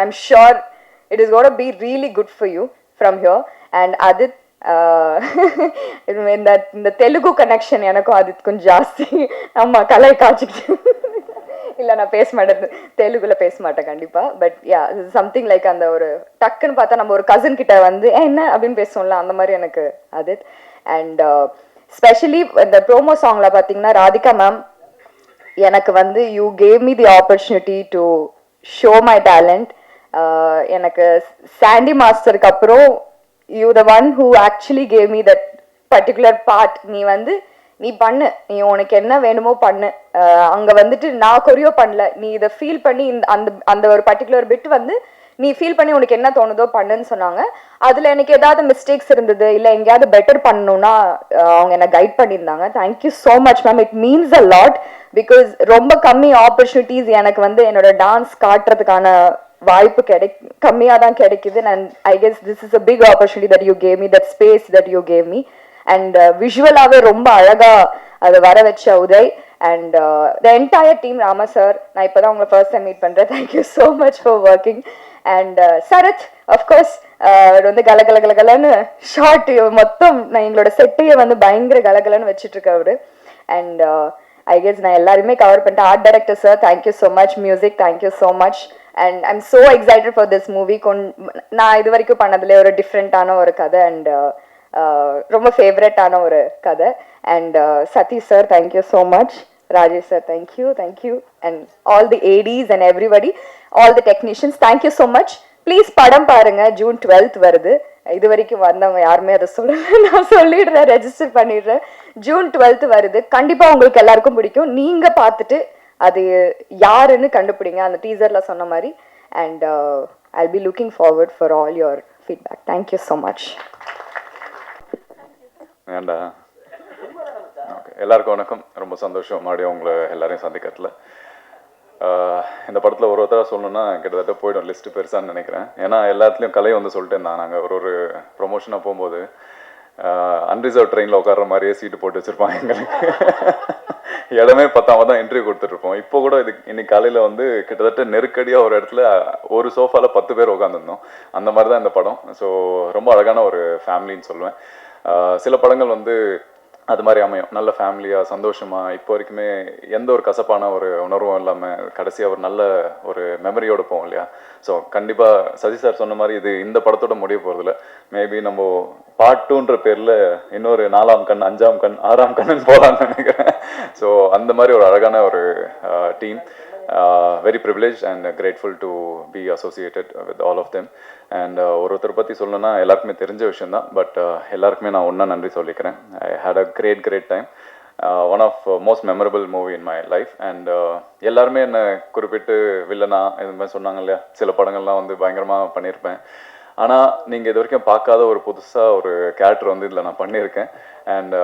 I'm sure it is going to be really good for you from here. And Adit இந்த Telugu connection எனக்கும் அதுக்கு கொஞ்சம் ஜாஸ்தி. ஆமா கலை காய்ச்சிக்கிட்டு இல்ல நான் பேச மாட்டேன், தெலுங்குல பேச மாட்டேன் கண்டிப்பா. பட் யா சம்திங் லைக் அந்த ஒரு டக்குன்னு பார்த்தா நம்ம ஒரு கசின் கிட்ட வந்து என்ன அப்படின்னு பேசுவோம்ல அந்த மாதிரி எனக்கு அது. அண்ட் ஸ்பெஷலி இந்த ப்ரோமோ சாங்கில் பார்த்தீங்கன்னா ராதிகா மேம் எனக்கு வந்து you gave me the opportunity to show my talent. எனக்கு சாண்டி மாஸ்டருக்கு அப்புறம் you the one who actually cave me that particular part. நீ பண்ணு, நீ உனக்கு என்ன வேணுமோ பண்ணு. அங்கே வந்துட்டு நான் கொரியோ பண்ணல, நீ இதை ஃபீல் பண்ணி அந்த அந்த ஒரு பர்டிகுலர் பிட் வந்து நீ ஃபீல் பண்ணி உனக்கு என்ன தோணுதோ பண்ணுன்னு சொன்னாங்க. அதில் எனக்கு ஏதாவது மிஸ்டேக்ஸ் இருந்தது இல்லை எங்கேயாவது பெட்டர் பண்ணணும்னா அவங்க என்னை கைட் பண்ணியிருந்தாங்க. Thank you so much ma'am. It means a lot because ரொம்ப கம்மி ஆப்பர்ச்சுனிட்டிஸ் எனக்கு வந்து என்னோட டான்ஸ் காட்டுறதுக்கான வாய்ப்பு கம்மியாக தான் கிடைக்குது. And I guess this is a big opportunity that you gave me, that space that you gave me. And விஷுவலாகவே ரொம்ப அழகா அதை வர வச்ச Uday and the entire team. Rama sir, நான் இப்போ தான் உங்களை ஃபர்ஸ்ட் டைம் மீட் பண்ணுறேன். Thank you so much for working. And Sarath of course வந்து கலகலன்னு ஷார்ட் மொத்தம் நான் எங்களோட செட்டையை வந்து பயங்கர கலகலன்னு வச்சுட்டு இருக்கவர். அண்ட் ஐ கெஸ் நான் எல்லாருமே கவர் பண்ணிட்டேன். Art director sir, thank you so much. Music, thank you so much. And I am so excited for this movie. நான் இது வரைக்கும் பண்ணதுலேயே ஒரு டிஃப்ரெண்ட்டான ஒரு கதை அண்ட் ரொம்ப ஃபேவரட்டான ஒரு கதை. And Sathish sir, thank you so much. Rajesh sir, thank you. And all the ADs and everybody, all the technicians, thank you so much. Please படம் பாருங்க, June 12th வருது. இது வரைக்கும் வந்தவங்க யாருமே அதை சொல்லலை, நான் சொல்லிடுறேன், ரெஜிஸ்டர் பண்ணிடுறேன். June 12th வருது. கண்டிப்பாக உங்களுக்கு எல்லாருக்கும் பிடிக்கும். நீங்கள் பார்த்துட்டு அது யாருன்னு கண்டுபிடிங்க, அந்த டீசரில் சொன்ன மாதிரி. And I'll be looking forward for all your feedback. Thank you so much. ஏண்டா ஓகே, எல்லாருக்கும் வணக்கம். ரொம்ப சந்தோஷம் மறுபடியும் உங்களை எல்லாரையும் சந்திக்கிறதுல. இந்த படத்தில் ஒருத்தராக சொல்லணும்னா கிட்டத்தட்ட போய்டும் லிஸ்ட்டு பெருசான்னு நினைக்கிறேன். ஏன்னா எல்லாத்துலேயும் கலை வந்து சொல்லிட்டு இருந்தாங்க. நாங்கள் ஒரு ப்ரொமோஷனாக போகும்போது அன்ரிசர்வ் ட்ரெயினில் உட்கார்ற மாதிரியே சீட்டு போட்டு வச்சுருப்பாங்க. எங்களுக்கு இடமே பத்தாம தான் என்ட்ரி கொடுத்துட்ருப்போம். இப்போ கூட இன்னைக்கு காலையில் வந்து கிட்டத்தட்ட நெருக்கடியாக ஒரு இடத்துல ஒரு சோஃபாவில் 10 பேர் உட்காந்துருந்தோம். அந்த மாதிரி தான் இந்த படம். ஸோ ரொம்ப அழகான ஒரு ஃபேமிலின்னு சொல்லுவேன். சில படங்கள் வந்து அது மாதிரி அமையும், நல்ல ஃபேமிலியாக சந்தோஷமாக இப்போ வரைக்குமே எந்த ஒரு கசப்பான ஒரு உணர்வும் இல்லாமல் கடைசியாக ஒரு நல்ல ஒரு மெமரியோடு போவோம் இல்லையா. ஸோ கண்டிப்பாக சசி சார் சொன்ன மாதிரி இது இந்த படத்தோட முடிய போகிறதில்ல. மேபி நம்ம பார்ட் 2ன்ற பேரில் இன்னொரு 4ஆம் கண், 5ஆம் கண், 6ஆம் கண்ணுன்னு போகலான்னு நினைக்கிறேன். ஸோ அந்த மாதிரி ஒரு அழகான ஒரு team. Very privileged and grateful to be associated with all of them. And ஒருத்தர் பற்றி சொல்லணும்னா எல்லாருக்குமே தெரிஞ்ச விஷயம் தான். பட் எல்லாருக்குமே நான் ஒன்றா நன்றி சொல்லிக்கிறேன். I had a great time. One of most memorable movie in my life. And எல்லாருமே என்னை குறிப்பிட்டு வில்லனா இது மாதிரி சொன்னாங்க இல்லையா. சில படங்கள்லாம் வந்து பயங்கரமாக பண்ணியிருப்பேன். ஆனால் நீங்கள் இது வரைக்கும் பார்க்காத ஒரு புதுசாக ஒரு கேரக்டர் வந்து இதில் நான் பண்ணியிருக்கேன். அண்ட்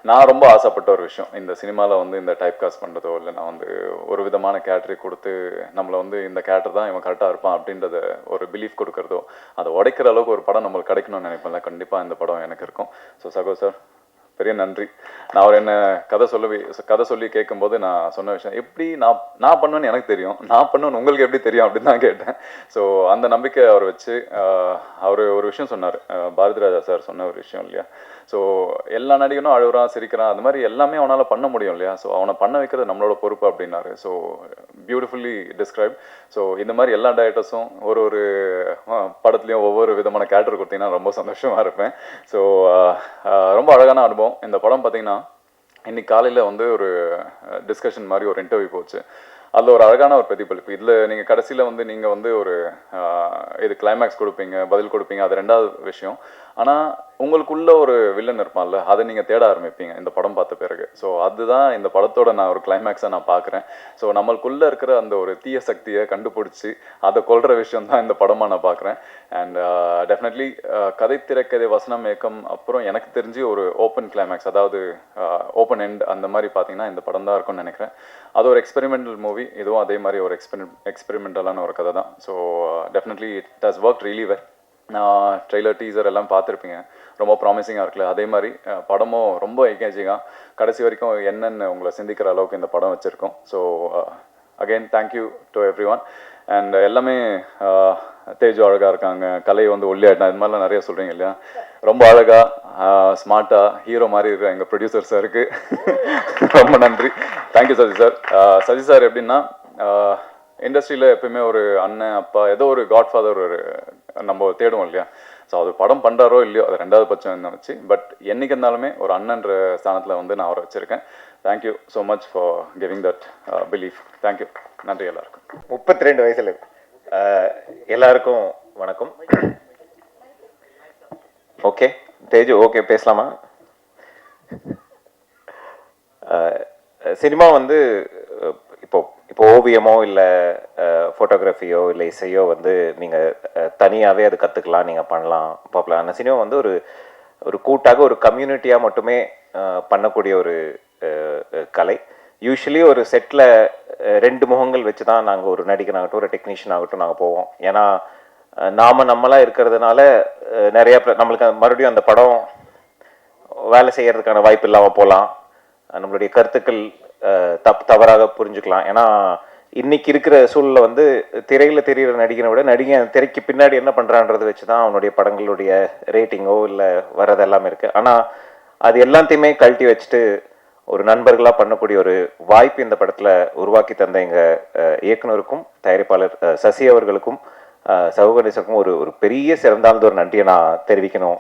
நான் ரொம்ப ஆசைப்பட்ட ஒரு விஷயம், இந்த சினிமாவில் வந்து இந்த டைப் காஸ்ட் பண்ணுறதோ இல்லை நான் வந்து ஒரு விதமான கேரக்டரை கொடுத்து நம்மளை வந்து இந்த கேரக்டர் தான் இவன் கரெக்டாக இருப்பான் அப்படின்றத ஒரு பிலீஃப் கொடுக்குறதோ, அதை உடைக்கிற அளவுக்கு ஒரு படம் நம்மளுக்கு கிடைக்கணும்னு நினைப்பேன்ல. கண்டிப்பாக இந்த படம் எனக்கு இருக்கும். ஸோ சகோ சார் பெரிய நன்றி. நான் அவர் என்ன கதை சொல்லி கேட்கும்போது நான் சொன்ன விஷயம், எப்படி நான் பண்ணுவேன்னு எனக்கு தெரியும், நான் பண்ணுவேன்னு உங்களுக்கு எப்படி தெரியும் அப்படின்னு தான் கேட்டேன். ஸோ அந்த நம்பிக்கை அவர் வச்சு அவர் ஒரு விஷயம் சொன்னார், பாரதி ராஜா சார் சொன்ன ஒரு விஷயம் இல்லையா. ஸோ எல்லா நடிகனும் அழுகுறான், சிரிக்கிறான், அது மாதிரி எல்லாமே அவனால் பண்ண முடியும் இல்லையா. ஸோ அவனை பண்ண வைக்கிறது நம்மளோட பொறுப்பு அப்படின்னாரு. So beautifully describe. ஸோ இந்த மாதிரி எல்லா டைரக்டர்ஸும் ஒரு படத்துலையும் ஒவ்வொரு விதமான கேரக்டர் கொடுத்தீங்கன்னா ரொம்ப சந்தோஷமாக இருப்பேன். ஸோ ரொம்ப அழகான அனுபவம். இந்த படம் பார்த்தீங்கன்னா இன்னைக்கு காலையில் வந்து ஒரு டிஸ்கஷன் மாதிரி ஒரு இன்டர்வியூ போச்சு. அதில் ஒரு அழகான ஒரு பிரதிபலிப்பு. இதில் நீங்கள் கடைசியில் வந்து நீங்கள் வந்து ஒரு இது கிளைமேக்ஸ் கொடுப்பீங்க, பதில் கொடுப்பீங்க, அது ரெண்டாவது விஷயம். ஆனால் உங்களுக்குள்ள ஒரு வில்லன் இருப்பான்ல, அதை நீங்கள் தேட ஆரம்பிப்பீங்க இந்த படம் பார்த்த பிறகு. ஸோ அதுதான் இந்த படத்தோட நான் ஒரு கிளைமேக்ஸை நான் பார்க்குறேன். ஸோ நம்மளுக்குள்ளே இருக்கிற அந்த ஒரு தீய சக்தியை கண்டுபிடிச்சி அதை கொல்ற விஷயம் தான் இந்த படமாக நான் பார்க்குறேன். அண்ட் டெஃபினெட்லி கதை திரைக்கதை வசனம் இயக்கம் அப்புறம் எனக்கு தெரிஞ்சு ஒரு ஓப்பன் கிளைமேக்ஸ், அதாவது ஓப்பன் எண்ட் அந்த மாதிரி பார்த்தீங்கன்னா இந்த படம் தான் இருக்கும்னு நினைக்கிறேன். அது ஒரு எக்ஸ்பெரிமெண்டல் மூவி, இதுவும் அதே மாதிரி ஒரு எக்ஸ்பெரிமெண்டலான ஒரு கதை தான். So definitely it has work really well. நான் ட்ரெய்லர் டீசர் எல்லாம் பார்த்துருப்பீங்க, ரொம்ப ப்ராமிசிங்காக இருக்குல்ல. அதே மாதிரி படமும் ரொம்ப என்கேஜிங்காக கடைசி வரைக்கும் என்னென்னு உங்களை சிந்திக்கிற அளவுக்கு இந்த படம் வச்சுருக்கோம். So again thank you to every one. And எல்லாமே தேஜு அழகாக இருக்காங்க, கலை வந்து ஒல்லியாயிட்டான், இது மாதிரிலாம் நிறைய சொல்கிறீங்க இல்லையா. ரொம்ப அழகாக ஸ்மார்ட்டாக ஹீரோ மாதிரி இருக்கிற எங்கள் ப்ரொடியூசர் சாருக்கு ரொம்ப நன்றி. Thank you Sasi sir. Sasi sir எப்படின்னா இண்டஸ்ட்ரியில் எப்பயுமே ஒரு அண்ணன் அப்பா ஏதோ ஒரு காட்ஃபாதர் ஒரு நம்ம தேடுவோம் இல்லையா. ஸோ அது படம் பண்ணுறாரோ இல்லையோ அது ரெண்டாவது பட்சம் தான் வச்சு, பட் என்னைக்கு இருந்தாலுமே ஒரு அண்ணன்ற ஸ்தானத்தில் வந்து நான் அவரை வச்சுருக்கேன். Thank you so much for giving that belief. Thank you. நன்றி எல்லாருக்கும். 32 வயசுல எல்லாருக்கும் வணக்கம். ஓகே தேஜு, ஓகே பேசலாமா? சினிமா வந்து இப்போ இப்போ ஓவியமோ இல்லை ஃபோட்டோகிராஃபியோ இல்லை இசையோ வந்து நீங்கள் தனியாகவே அது கற்றுக்கலாம், நீங்கள் பண்ணலாம், பார்க்கலாம். ஆனால் சினிமா வந்து ஒரு ஒரு கூட்டாக ஒரு கம்யூனிட்டியாக மட்டுமே பண்ணக்கூடிய ஒரு கலை. யூஸ்வலி ஒரு செட்டில் 2 முகங்கள் வச்சு தான் நாங்கள் ஒரு நடிகனாகட்டும் ஒரு டெக்னீஷியன் ஆகட்டும் நாங்கள் போவோம். ஏன்னா நம்மளாக இருக்கிறதுனால நிறையா நம்மளுக்கு மறுபடியும் அந்த படம் வேலை செய்கிறதுக்கான வாய்ப்பு இல்லாமல் போகலாம், நம்மளுடைய கருத்துக்கள் தவறாக புரிஞ்சுக்கலாம். ஏன்னா இன்னைக்கு இருக்கிற சூழலை வந்து திரையில் தெரிகிற நடிகனை விட நடிகன் திரைக்கு பின்னாடி என்ன பண்ணுறான்றதை வச்சு தான் அவனுடைய படங்களுடைய ரேட்டிங்கோ இல்லை வர்றது எல்லாமே இருக்குது. ஆனால் அது எல்லாத்தையுமே கழட்டி வச்சுட்டு ஒரு நண்பர்களாக பண்ணக்கூடிய ஒரு வாய்ப்பு இந்த படத்தில் உருவாக்கி தந்த எங்கள் இயக்குனருக்கும் தயாரிப்பாளர் சசி அவர்களுக்கும் சகோகணேசருக்கும் ஒரு பெரிய சிறந்தாழ்ந்த ஒரு நன்றியை நான் தெரிவிக்கணும்.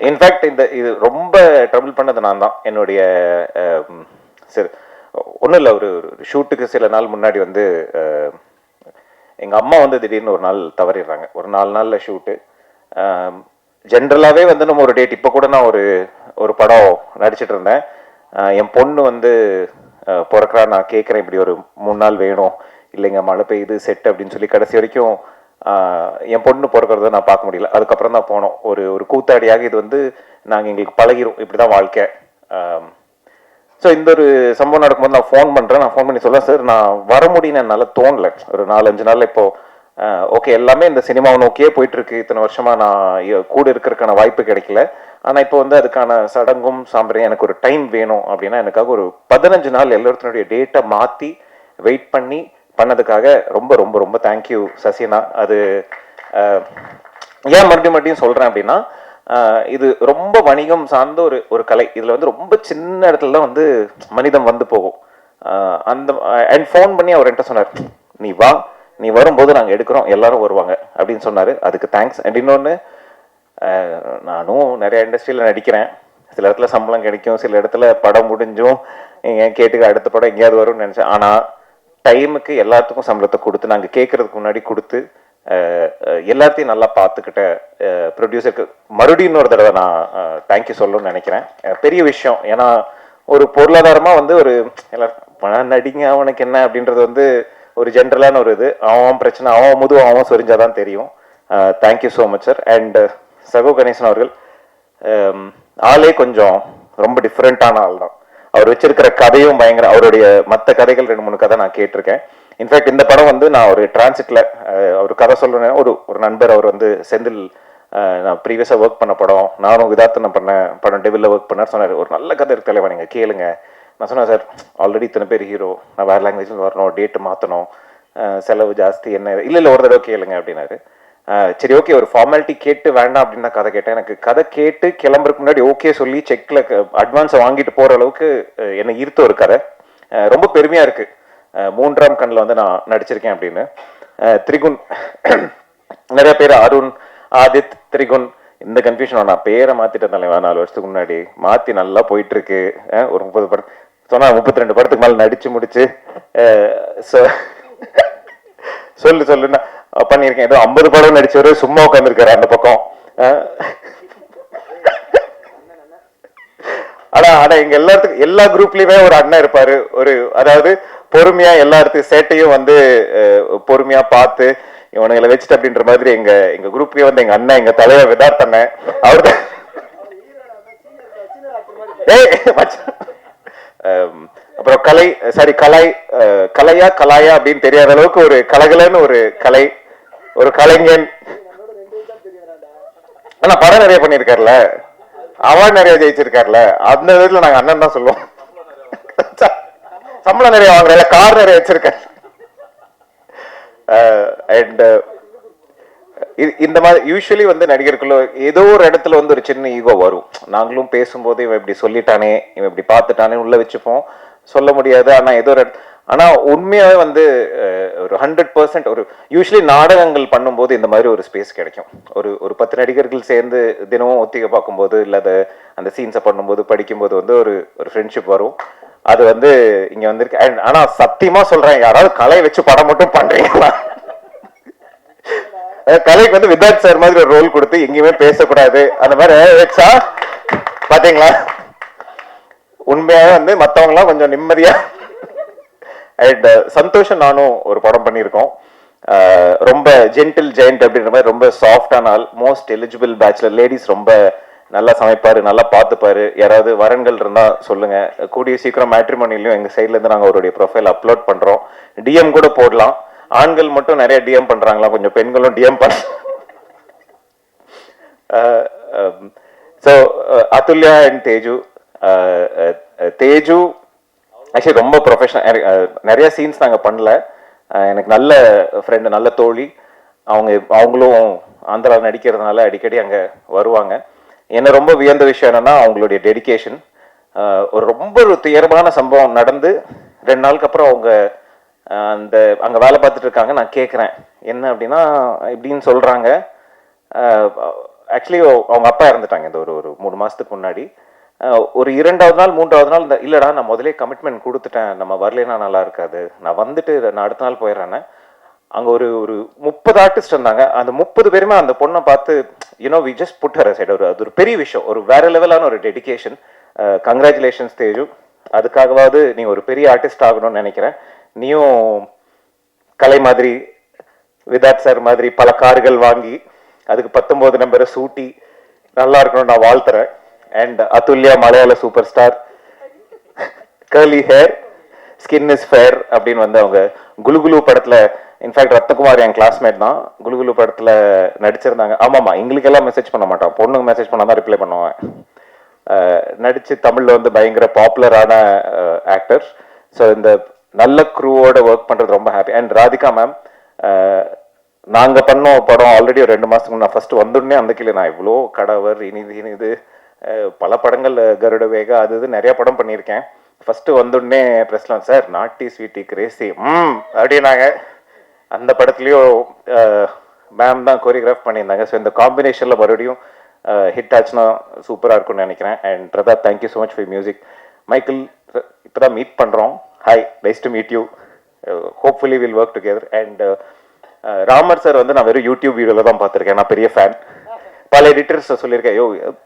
இன்ஃபேக்ட் இது ரொம்ப ட்ரபிள் பண்ணது நான் தான். என்னுடைய சரி ஒன்றும் இல்லை, ஒரு ஷூட்டுக்கு சில நாள் முன்னாடி வந்து எங்கள் அம்மா வந்து திடீர்னு ஒரு நாள் தவறிடுறாங்க. ஒரு 4 நாளில் ஷூட்டு. ஜென்ரலாகவே வந்து நம்ம ஒரு டேட், இப்போ கூட நான் ஒரு படம் நடிச்சிட்டு இருந்தேன். என் பொண்ணு வந்து பிறக்கிறா, நான் கேட்குறேன் இப்படி ஒரு 3 நாள் வேணும், இல்லைங்க மழை பெய்யுது செட் அப்படின்னு சொல்லி கடைசி வரைக்கும் என் பொண்ணு பிறக்கிறத நான் பார்க்க முடியல. அதுக்கப்புறம் தான் போனோம். ஒரு கூத்தாடியாக இது வந்து நாங்கள் எங்களுக்கு பழகிரும், இப்படி தான் வாழ்க்கை. ஸோ இந்த ஒரு சம்பவம் நடக்கும்போது நான் ஃபோன் பண்ணுறேன். நான் ஃபோன் பண்ணி சொல்ல, சார் நான் வர முடியும்னு என்னால் தோணலை. ஒரு 4-5 நாளில் இப்போது ஓகே எல்லாமே இந்த சினிமாவை நோக்கியே போயிட்டுருக்கு. இத்தனை வருஷமாக நான் கூட இருக்கிறதுக்கான வாய்ப்பு கிடைக்கல. ஆனால் இப்போ வந்து அதுக்கான சடங்கும் சாம்பிரையும் எனக்கு ஒரு டைம் வேணும் அப்படின்னா எனக்காக ஒரு 15 நாள் எல்லாத்தினுடைய டேட்டை மாற்றி வெயிட் பண்ணி பண்ணதுக்காக ரொம்ப ரொம்ப ரொம்ப தேங்க்யூ சசினா. அது ஏன் மறுபடியும் சொல்கிறேன் அப்படின்னா, இது ரொம்ப வணிகம் சார்ந்த ஒரு கலை. இதில் வந்து ரொம்ப சின்ன இடத்துல தான் வந்து மனிதம் வந்து போகும். அந்த அண்ட் ஃபோன் பண்ணி அவர் என்கிட்ட சொன்னார், நீ வா, நீ வரும்போது நாங்கள் எடுக்கிறோம், எல்லாரும் வருவாங்க அப்படின்னு சொன்னார். அதுக்கு தேங்க்ஸ். அண்ட் இன்னொன்று, நானும் நிறைய இண்டஸ்ட்ரியில் நடிக்கிறேன். சில இடத்துல சம்பளம் கிடைக்கும், சில இடத்துல படம் முடிஞ்சும் எங்கேயும் கேட்டுக்க அடுத்த படம் எங்கேயாவது வரும்னு நினச்சேன். ஆனால் டைமுக்கு எல்லாத்துக்கும் சம்பளத்தை கொடுத்து நாங்கள் கேட்கறதுக்கு முன்னாடி கொடுத்து எல்லாத்தையும் நல்லா பார்த்துக்கிட்ட ப்ரொடியூசருக்கு மறுபடியும் இன்னொரு தடவை நான் தேங்க்யூ சொல்லணும்னு நினைக்கிறேன். பெரிய விஷயம். ஏன்னா ஒரு பொருளாதாரமாக வந்து ஒரு பணம் நடிங்க அவனுக்கு என்ன அப்படின்றது வந்து ஒரு ஜென்ரலான ஒரு இது. அவன் பிரச்சனை அவன் முதுவும் அவன் சொரிஞ்சாதான் தெரியும். Thank you so much sir. And சகோ கணேசன் அவர்கள் ஆளே கொஞ்சம் ரொம்ப டிஃப்ரெண்ட்டான ஆள் தான். அவர் வச்சிருக்கிற கதையும் பயங்கர, அவருடைய மற்ற கதைகள் 2-3 கதை நான் கேட்டிருக்கேன். இன்ஃபேக்ட் இந்த படம் வந்து நான் ஒரு டிரான்சிட்ல ஒரு கதை சொல்றேன். ஒரு நண்பர், அவர் வந்து செந்தில், நான் ப்ரீவியஸாக ஒர்க் பண்ண படம், நானும் விதார்த்தனை பண்ண படம் டெவிலில் ஒர்க் பண்ணார். சொன்னார், ஒரு நல்ல கதை இருக்கு தலைவா, நீங்கள் கேளுங்க. நான் சொன்னேன், சார் ஆல்ரெடி இத்தனை பேர் ஹீரோ, நான் வேறு லாங்குவேஜில் வரணும், டேட்டு மாற்றணும், செலவு ஜாஸ்தி, என்ன இல்லை ஒரு தடவை கேளுங்க அப்படின்னாரு. சரி ஓகே, ஒரு ஃபார்மாலிட்டி கேட்டு வேண்டாம் அப்படின்னு தான் கதை கேட்டேன். எனக்கு கதை கேட்டு கிளம்புறதுக்கு முன்னாடி ஓகே சொல்லி செக்கில் அட்வான்ஸை வாங்கிட்டு போகிற அளவுக்கு என்னை ஈர்த்த ஒரு கதை. ரொம்ப பெருமையாக இருக்குது. 3ஆம் கண்ணில் வந்து நான் நடிச்சிருக்கேன் அப்படின்னு. திரிகுன், நிறைய பேர் அருண், ஆதித், திரிகுன், இந்த கன்ஃபியூஷன் நான் பேரை மாற்றிட்டேன் தலைவா. 4 வருஷத்துக்கு முன்னாடி மாற்றி நல்லா போயிட்டுருக்கு. ஒரு 30 படம் சொன்னால் 32 படத்துக்கு மேலே நடித்து முடிச்சு சொல்லுன்னா பண்ணியிருக்கேன். ஏதோ 50 படம் நடிச்சவரு சும்மா உட்காந்துருக்காரு அந்த பக்கம். ஆனா எங்க எல்லாத்துக்கும் எல்லா குரூப்லயுமே ஒரு அண்ணன் இருப்பாரு. அதாவது பொறுமையா எல்லாத்துக்கும் சேட்டையும் வந்து பொறுமையா பார்த்து இவனுங்களை வச்சுட்டு அப்படின்ற மாதிரி எங்க குரூப்லயே வந்து எங்க அண்ணன், எங்க தலைவர் விதார்த் அண்ணன், அவரு அப்புறம் கலையா அப்படின்னு தெரியாத அளவுக்கு ஒரு கலகலன்னு ஒரு கலைஞன். ஆனா படம் நிறைய பண்ணிருக்காருல, அவார்டு நிறைய ஜெயிச்சிருக்காருல, அந்த விதத்துல நாங்க அண்ணன் தான் சொல்லுவோம். சம்பளம் நிறைய வாங்குற, கார் நிறைய வச்சிருக்காரு. அண்ட் இந்த மாதிரி யூஸ்வலி வந்து நடிகருக்குள்ள ஏதோ ஒரு இடத்துல வந்து ஒரு சின்ன ஈகோ வரும். நாங்களும் பேசும்போது இவன் இப்படி சொல்லிட்டானே, இவன் இப்படி பார்த்துட்டானே உள்ள வச்சுப்போம், சொல்ல முடியாது. ஆனா ஏதோ ஒரு ஆனால் உண்மையாகவே வந்து ஒரு 100% ஒரு யூஸ்வலி நாடகங்கள் பண்ணும்போது இந்த மாதிரி ஒரு ஸ்பேஸ் கிடைக்கும். ஒரு 10 நடிகர்கள் சேர்ந்து தினமும் ஒத்திகை பார்க்கும்போது இல்லை அந்த சீன்ஸை பண்ணும்போது படிக்கும்போது வந்து ஒரு ஃப்ரெண்ட்ஷிப் வரும். அது வந்து இங்கே வந்திருக்கு. அண்ட் ஆனால் சத்தியமாக சொல்கிறேன், யாராவது கலை வச்சு படம் மட்டும் பண்ணுறீங்களா? கலைக்கு வந்து வித்யார்த் சார் மாதிரி ஒரு ரோல் கொடுத்து எங்கேயுமே பேசக்கூடாது அந்த மாதிரி வச்சா பாத்தீங்களா, உண்மையாக வந்து மற்றவங்களாம் கொஞ்சம் நிம்மதியா. அண்ட் சந்தோஷம் நானும் ஒரு படம் பண்ணியிருக்கோம். ரொம்ப ஜென்டில் ஜெயண்ட் அப்படின்ற மாதிரி ரொம்ப சாஃப்டான ஆள், மோஸ்ட் எலிஜிபிள் பேச்சுலர், லேடிஸ் ரொம்ப நல்லா சமைப்பாரு, நல்லா பார்த்துப்பாரு. யாராவது வரன்கள் இருந்தா சொல்லுங்க. கூடிய சீக்கிரம் மேட்ரிமோனிலையும் எங்க சைட்ல இருந்து நாங்கள் அவருடைய ப்ரொஃபைல் அப்லோட் பண்றோம். டிஎம் கூட போடலாம். ஆண்கள் மட்டும் நிறைய டிஎம் பண்றாங்களா, கொஞ்சம் பெண்களும் டிஎம் பண்ண. So Athulya and Teju. Teju actually ரொம்ப ப்ரொஃபஷனல். நிறைய சீன்ஸ் நாங்கள் பண்ணல. எனக்கு நல்ல ஃப்ரெண்டு, நல்ல தோழி. அவங்களும் ஆந்திரா நடிக்கிறதுனால அடிக்கடி அங்கே வருவாங்க. என்ன ரொம்ப வியந்த விஷயம் என்னன்னா அவங்களுடைய டெடிகேஷன். ஒரு துயரமான சம்பவம் நடந்து 2 நாளுக்கு அப்புறம் அவங்க அங்கே வேலை பார்த்துட்டு இருக்காங்க. நான் கேட்குறேன் என்ன அப்படின்னா, இப்படின்னு சொல்கிறாங்க. ஆக்சுவலி அவங்க அப்பா இறந்துட்டாங்க இந்த ஒரு 3 மாதத்துக்கு முன்னாடி. ஒரு 2வது நாள் 3வது நாள் இல்லைடா நான் முதலே கமிட்மெண்ட் கொடுத்துட்டேன், நம்ம வரலைன்னா நல்லா இருக்காது, நான் வந்துட்டு நான் அடுத்த நாள் போயிடுறேன்னு. அங்கே ஒரு 30 ஆர்டிஸ்ட் இருந்தாங்க. அந்த 30 பேருமே அந்த பொண்ணை பார்த்து we just put her aside. அது ஒரு பெரிய விஷயம், ஒரு வேற லெவலான ஒரு டெடிகேஷன். கங்க்ராச்சுலேஷன்ஸ் தேஜு. அதுக்காகவாவது நீ ஒரு பெரிய ஆர்டிஸ்ட் ஆகணும்னு நினைக்கிறேன். நீயும் கலை மாதிரி விதார்த் சார் மாதிரி பல கார்கள் வாங்கி அதுக்கு 19 நம்பரை சூட்டி நல்லா இருக்கணும்னு நான் வாழ்த்துறேன். அண்ட் அதுல்யா மலையாள super star, curly hair, skin is fair அப்படின்னு வந்து அவங்க குலுகுலு படத்துல, இன்ஃபேக்ட் ரத்தகுமார் என் கிளாஸ்மேட் தான், குலுகுலு படத்துல நடிச்சிருந்தாங்க. ஆமாம்மா, எங்களுக்கெல்லாம் மெசேஜ் பண்ண மாட்டான், பொண்ணுங்க மெசேஜ் பண்ணால் தான் ரிப்ளை பண்ணுவேன். நடிச்சு தமிழ்ல வந்து பயங்கர பாப்புலரான ஆக்டர். ஸோ இந்த நல்ல க்ரூவோட ஒர்க் பண்றது ரொம்ப ஹாப்பி. அண்ட் ராதிகா மேம், நாங்கள் பண்ணோம் படம் ஆல்ரெடி ஒரு 2 மாதத்துக்கு நான் ஃபர்ஸ்ட் வந்துடனே அந்த கீழே நான் இவ்வளோ கடவர் இனிது பல படங்கள், கருட வேகா அது இது நிறைய படம் பண்ணியிருக்கேன். ஃபர்ஸ்ட் வந்துடனே ப்ரெஸ்லாம் சார் நாட்டி ஸ்வீட்டி கிரேசி அப்படின்னாங்க. அந்த படத்துலையும் மேம் தான் கோரியோகிராஃப் பண்ணியிருந்தாங்க. ஸோ இந்த காம்பினேஷனில் மறுபடியும் ஹிட் ஆச்சுன்னா சூப்பராக இருக்கும்னு நினைக்கிறேன். And Pratap, thank you so much for music. Michael, இப்போ தான் மீட் பண்ணுறோம். Hi, nice to meet you. Hopefully will work together. And Ramar sir வந்து நான் வெறும் யூடியூப் வீடியோவில் தான் பார்த்துருக்கேன். நான் பெரிய ஃபேன். பல எடிட்டர்ஸ் சொல்லியிருக்கேன்,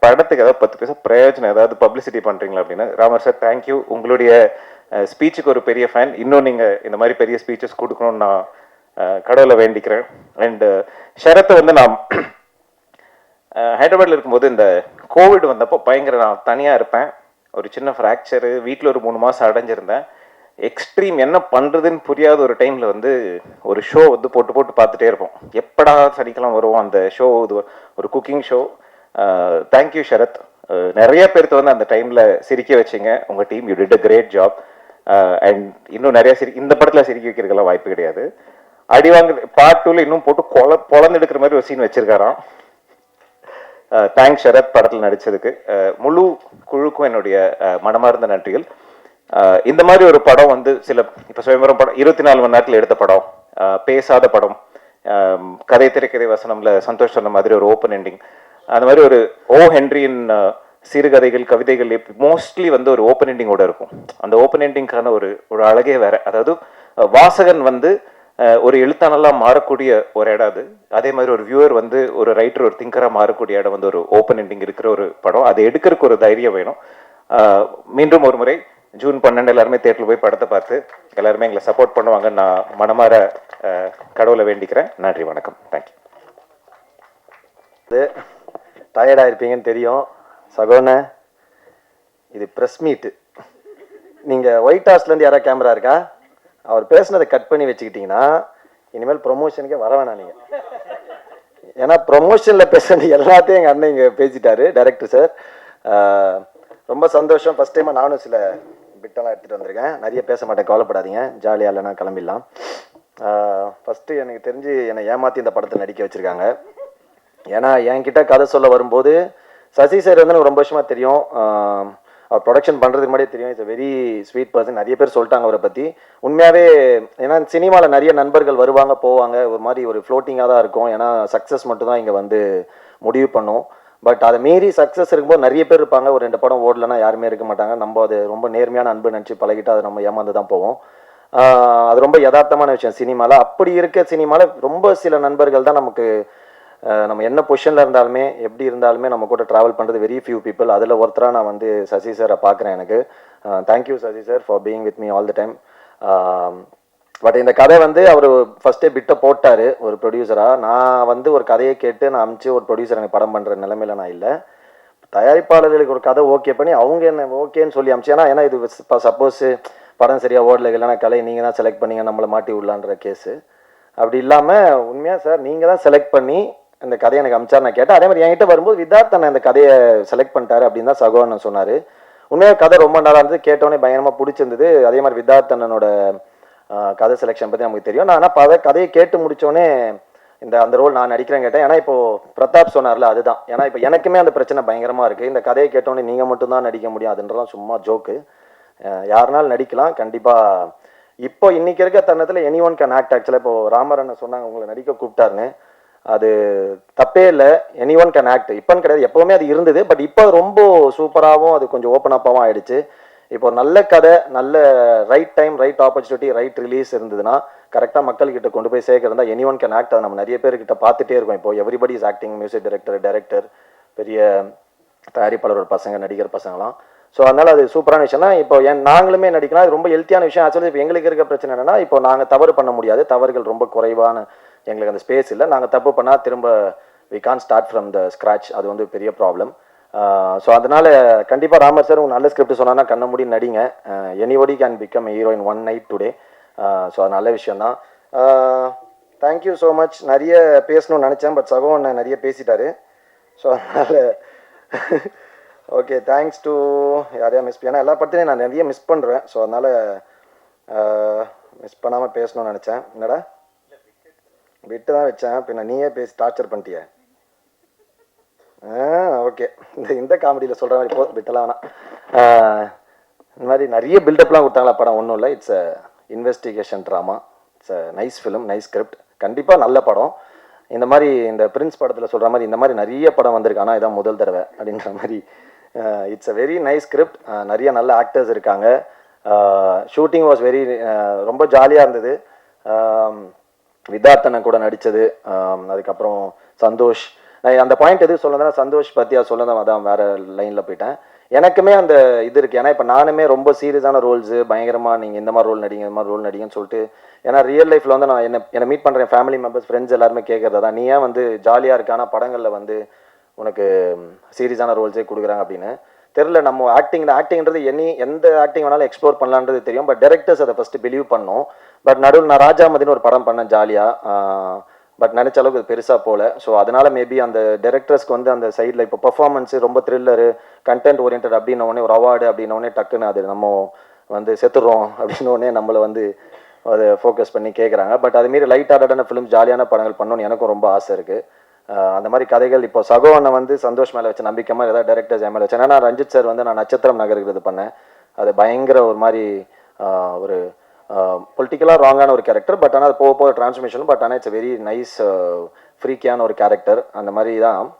படத்துக்கு ஏதாவது 10 பைசா பிரயோஜனம் ஏதாவது பப்ளிசிட்டி பண்ணுறீங்களா அப்படின்னு. Ramar sir, thank you. உங்களுடைய ஸ்பீச்சுக்கு ஒரு பெரிய ஃபேன். இன்னும் நீங்கள் இந்த மாதிரி பெரிய ஸ்பீச்சஸ் கொடுக்கணும்னு நான் கடவுளை வேண்டிக்கிறேன். அண்டு ஷரத்தை வந்து நான் ஹைதராபாத்தில் இருக்கும்போது இந்த கோவிட் வந்தப்போ பயங்கர நான் தனியாக இருப்பேன். ஒரு சின்ன ஃப்ராக்சரு, வீட்டில் ஒரு 3 மாதம் அடைஞ்சிருந்தேன். எக்ஸ்ட்ரீம் என்ன பண்ணுறதுன்னு புரியாத ஒரு டைமில் வந்து ஒரு ஷோ வந்து போட்டு பார்த்துட்டே இருப்போம். எப்படா சனிக்கிழமை வருவோம் அந்த ஷோ. இது ஒரு குக்கிங் ஷோ. தேங்க்யூ ஷரத். நிறைய பேர்த்து வந்து அந்த டைமில் சிரிக்க வச்சிங்க உங்கள் team. You did a great job. And இன்னும் நிறைய இந்த படத்தில் சிரிக்க வைக்கிறதுக்கெல்லாம் வாய்ப்பு கிடையாது. அடிவாங்க பார்ட் 2ல இன்னும் போட்டு பொழந்து எடுக்கிற மாதிரி ஒரு சீன் வச்சிருக்காராம். தேங்க்ஸ் ஷரத் படத்தில் நடித்ததுக்கு. முழு குழுக்கும் என்னுடைய மனமார்ந்த நன்றிகள். இந்த மாதிரி ஒரு படம் வந்து இப்போ சுயம்பரம் படம் 24 மணி நேரத்தில் எடுத்த படம், பேசாத படம், கதை திரைக்கதை வசனம்ல சந்தோஷ் சொன்ன மாதிரி ஒரு ஓப்பன் எண்டிங், அந்த மாதிரி ஒரு ஹென்ரியின் சிறுகதைகள் கவிதைகள் மோஸ்ட்லி வந்து ஒரு ஓப்பன் எண்டிங்கோட இருக்கும். அந்த ஓப்பன் எண்டிங்கான ஒரு அழகே வேற. அதாவது வாசகன் வந்து ஒரு எழுத்தானெல்லாம் மாறக்கூடிய ஒரு இடம் அது. அதே மாதிரி ஒரு வியூவர் வந்து ஒரு ரைட்டர் ஒரு திங்கராக மாறக்கூடிய இடம் வந்து ஒரு ஓப்பன் எண்டிங் இருக்கிற ஒரு படம். அதை எடுக்கிறதுக்கு ஒரு தைரியம் வேணும். மீண்டும் ஒரு முறை ஜூன் 12 எல்லாருமே தேட்டரில் போய் படத்தை பார்த்து எல்லாருமே எங்களை சப்போர்ட் பண்ணுவாங்க. நான் மனமாற கடவுளை வேண்டிக்கிறேன். நன்றி, வணக்கம், தேங்க்யூ. டயர்டாக இருப்பீங்கன்னு தெரியும். சகோன, இது ப்ரெஸ் மீட்டு. நீங்கள் ஒயிட் ஹவுஸ்லேருந்து யாராவது கேமரா இருக்கா? அவர் பேசுனதை கட் பண்ணி வச்சுக்கிட்டிங்கன்னா இனிமேல் ப்ரொமோஷனுக்கே வர வேணாம் நீங்கள். ஏன்னா ப்ரொமோஷனில் பேசுறது எல்லாத்தையும் எங்கள் அண்ணன் இங்கே பேசிட்டாரு, டைரக்டர் சார். ரொம்ப சந்தோஷம். ஃபஸ்ட் டைமாக நானும் சில பிட்டெல்லாம் எடுத்துகிட்டு வந்திருக்கேன். நிறைய பேச மாட்டேன், கவலைப்படாதீங்க. ஜாலியாக இல்லைனா கிளம்பிடலாம். ஃபஸ்ட்டு எனக்கு தெரிஞ்சு என்னை ஏமாற்றி இந்த படத்தை நடிக்க வச்சுருக்காங்க. ஏன்னா என்கிட்ட கதை சொல்ல வரும்போது சசி சார் வந்து எனக்கு ரொம்ப வருஷமாக தெரியும். அவர் ப்ரொடக்ஷன் பண்ணுறதுக்கு முன்னாடியே தெரியும். It's very sweet person. நிறைய பேர் சொல்லிட்டாங்க அவரை பற்றி. உண்மையாகவே ஏன்னா சினிமாவில் நிறைய நண்பர்கள் வருவாங்க போவாங்க, ஒரு மாதிரி ஒரு ஃப்ளோட்டிங்காக தான் இருக்கும். ஏன்னா சக்ஸஸ் மட்டும் தான் இங்கே வந்து முடிவு பண்ணும். பட் அதை மீறி சக்ஸஸ் இருக்கும்போது நிறைய பேர் இருப்பாங்க. ஒரு 2 படம் ஓடலைன்னா யாருமே இருக்க மாட்டாங்க. நம்ம அது ரொம்ப நேர்மையான அன்பு நினச்சி பழகிட்டு அதை நம்ம ஏமாந்து தான் போவோம். அது ரொம்ப யதார்த்தமான விஷயம் சினிமாவில். அப்படி இருக்க சினிமாவில் ரொம்ப சில நண்பர்கள் தான் நமக்கு நம்ம என்ன பொசிஷனில் இருந்தாலுமே எப்படி இருந்தாலுமே நம்ம கூட ட்ராவல் பண்ணுறது வெரி ஃபியூ பீப்புள். அதில் ஒருத்தராக நான் வந்து சசி சாரை பார்க்குறேன். எனக்கு thank you Sasi sir for being with me all the time. But இந்த கதை வந்து அவர் ஃபஸ்ட்டே பிட்டை போட்டார் ஒரு ப்ரொடியூசராக. நான் வந்து ஒரு கதையை கேட்டு நான் அனுப்பிச்சு ஒரு ப்ரொடியூசர் எனக்கு படம் பண்ணுற நிலைமையில நான் இல்லை. தயாரிப்பாளர்களுக்கு ஒரு கதை ஓகே பண்ணி அவங்க என்ன ஓகேன்னு சொல்லி அனுப்பிச்சு. ஏன்னா இது சப்போஸ் படம் சரியாக ஓடலை இல்லைன்னா கலை நீங்கள் தான் செலக்ட் பண்ணீங்க நம்மளை மாட்டி விடலான்ற கேஸு. அப்படி இல்லாமல் உண்மையாக சார் நீங்கள் தான் செலக்ட் பண்ணி இந்த கதையை எனக்கு அமிச்சார். நான் கேட்டேன். அதே மாதிரி என்கிட்ட வரும்போது விதார்த் அண்ணன் இந்த கதையை செலக்ட் பண்ணிட்டாரு அப்படின்னு தான் சகோதரன் சொன்னார். உண்மையாக கதை ரொம்ப நல்லா இருந்தது. கேட்டோன்னே பயங்கரமாக பிடிச்சிருந்தது. அதே மாதிரி விதார்த் அண்ணனோட கதை செலெக்ஷன் பற்றி நமக்கு தெரியும். நான் ஆனால் கதையை கேட்டு முடித்தோடனே அந்த ரோல் நான் நடிக்கிறேன் கேட்டேன். ஏன்னா இப்போது பிரதாப் சொன்னார்ல அதுதான். ஏன்னா இப்போ எனக்குமே அந்த பிரச்சனை பயங்கரமாக இருக்குது. இந்த கதையை கேட்டோன்னே நீங்கள் மட்டும்தான் நடிக்க முடியும் அதுன்றலாம் சும்மா ஜோக்கு. யாருனாலும் நடிக்கலாம் கண்டிப்பாக. இப்போ இன்றைக்கி இருக்க தருணத்தில் எனி ஒன் கேன் ஆக்ட். ஆக்சுவலாக இப்போ ராமரண்ணன் சொன்னாங்க உங்களை நடிக்க கூப்பிட்டாருன்னு. அது தப்பே இல்லை. Any one can act. இப்போன்னு கிடையாது, எப்போவுமே அது இருந்தது. பட் இப்போ ரொம்ப சூப்பராகவும் அது கொஞ்சம் ஓப்பன் அப்பாகவும் ஆகிடுச்சு. இப்போ நல்ல கதை, நல்ல right time, right opportunity, right release இருந்ததுன்னா கரெக்டாக மக்கள்கிட்ட கொண்டு போய் சேர்க்கறதா எனி ஒன் கேன் ஆக்ட். அதை நம்ம நிறைய பேர்கிட்ட பார்த்துட்டே இருக்கோம். இப்போ everybody is acting, music director, பெரிய தயாரிப்பாளரோட பசங்க, நடிகர் பசங்களாம். ஸோ அதனால் அது சூப்பரான விஷயம் தான். இப்போ நாங்களுமே நடிக்கலாம். அது ரொம்ப ஹெல்த்தியான விஷயம். ஆக்சுவலி இப்போ எங்களுக்கு இருக்க பிரச்சனை என்னென்னா, இப்போ நாங்கள் தவறு பண்ண முடியாது. தவறுகள் ரொம்ப குறைவான எங்களுக்கு அந்த ஸ்பேஸ் இல்லை. நாங்கள் தப்பு பண்ணால் திரும்ப we can start from the scratch. அது வந்து பெரிய ப்ராப்ளம். ஸோ அதனால் கண்டிப்பாக ராமர் சார் உங்கள் நல்ல ஸ்கிரிப்ட் சொன்னால் கண்ண மூடி நடிங்க. Anybody can become heroine one night today. So அது நல்ல விஷயந்தான். Thank you so much. நிறைய பேசணும்னு நினச்சேன். பட் சகோதரன் நிறைய பேசிட்டாரு. ஸோ அதனால் ஓகே தேங்க்ஸ் டு யாரையா மிஸ் ஏன்னா எல்லா படத்துலையும் நான் நிறைய மிஸ் பண்ணுறேன். ஸோ அதனால் மிஸ் பண்ணாமல் பேசணும்னு நினச்சேன். என்னடா விட்டு தான் வச்சேன். பின்ன நீயே பேசி டார்ச்சர் பண்ணிட்டிய. ஓகே இந்த காமெடியில் சொல்கிற மாதிரி விட்டலாம் வேணாம். இந்த மாதிரி நிறைய பில்டப்லாம் கொடுத்தாங்களா படம். ஒன்றும் இல்லை, it's a investigation drama. It's a nice film, nice script. கண்டிப்பாக நல்ல படம். இந்த மாதிரி இந்த பிரின்ஸ் படத்தில் சொல்கிற மாதிரி இந்த மாதிரி நிறைய படம் வந்திருக்கு. ஆனால் இதான் முதல் தடவை அப்படின்ற மாதிரி. It's a very nice script. நிறைய நல்ல ஆக்டர்ஸ் இருக்காங்க. ஷூட்டிங் வாஸ் வெரி ரொம்ப ஜாலியாக இருந்தது. விதார்த்தனை கூட நடித்தது. அதுக்கப்புறம் சந்தோஷ். நான் அந்த பாயிண்ட் எதுவும் சொல்லதான் சந்தோஷ் பற்றியா சொல்லதான் அதான் வேறு லைனில் போயிட்டேன். எனக்குமே அந்த இது இருக்குது. ஏன்னா இப்போ நானுமே ரொம்ப சீரியஸான ரோல்ஸு பயங்கரமாக நீங்கள் இந்த மாதிரி ரோல் நடிங்க, இந்த மாதிரி ரோல் நடிங்கன்னு சொல்லிட்டு. ஏன்னா ரியல் லைஃப்பில் வந்து நான் என்னை மீட் பண்ணுறேன் ஃபேமிலி மெம்பர்ஸ், ஃப்ரெண்ட்ஸ் எல்லாருமே கேட்குறதா தான், நீ ஏன் வந்து ஜாலியாக இருக்க ஆனால் படங்களில் வந்து உனக்கு சீரியஸான ரோல்ஸே கொடுக்குறாங்க அப்படின்னு. தெரில. நம்ம ஆக்டிங்ன்றது எந்த ஆக்டிங் வேணாலும் எக்ஸ்ப்ளோர் பண்ணலான்றது தெரியும். பட் டேரக்டர்ஸ் அதை ஃபஸ்ட்டு பிலீவ் பண்ணோம். பட் நடுவில் நான் ராஜாமதினு ஒரு படம் பண்ணேன் ஜாலியாக. பட் நினச்ச அளவுக்கு அது பெருசாக போகல. ஸோ அதனால் மேபி அந்த டேரக்டர்ஸ்க்கு வந்து அந்த சைடில் இப்போ பர்ஃபார்மன்ஸு ரொம்ப த்ரில்லரு, கண்டென்ட் ஓரியன்ட் அப்படின்னோடனே ஒரு அவார்டு அப்படின்னோடனே டக்குன்னு அது நம்ம வந்து செத்துடுறோம் அப்படின்னோடனே நம்மளை வந்து அதை ஃபோக்கஸ் பண்ணி கேட்குறாங்க. பட் அதுமாரி லைட் ஹார்ட்டடான ஃபிலிம், ஜாலியான படங்கள் பண்ணணும்னு எனக்கும் ரொம்ப ஆசை இருக்குது. அந்த மாதிரி கதைகள் இப்போ சகோவனை வந்து சந்தோஷ் மேலே வச்ச நம்பிக்கை மாதிரி ஏதாவது டேரக்டர்ஸ் என் மேலே வச்சேன். ஏன்னா ரஞ்சித் சார் வந்து நான் நட்சத்திரம் நகர்கிறது பண்ணேன். அது பயங்கர ஒரு மாதிரி ஒரு பொலிட்டிக்கலாக ராங்கான ஒரு கேரக்டர். பட் ஆனால் அது போக டிரான்ஸ்ஃபர்மேஷன். பட் ஆனால் இட்ஸ் வெரி நைஸ் ஃப்ரீக்கியான ஒரு கேரக்டர். அந்த மாதிரி தான்.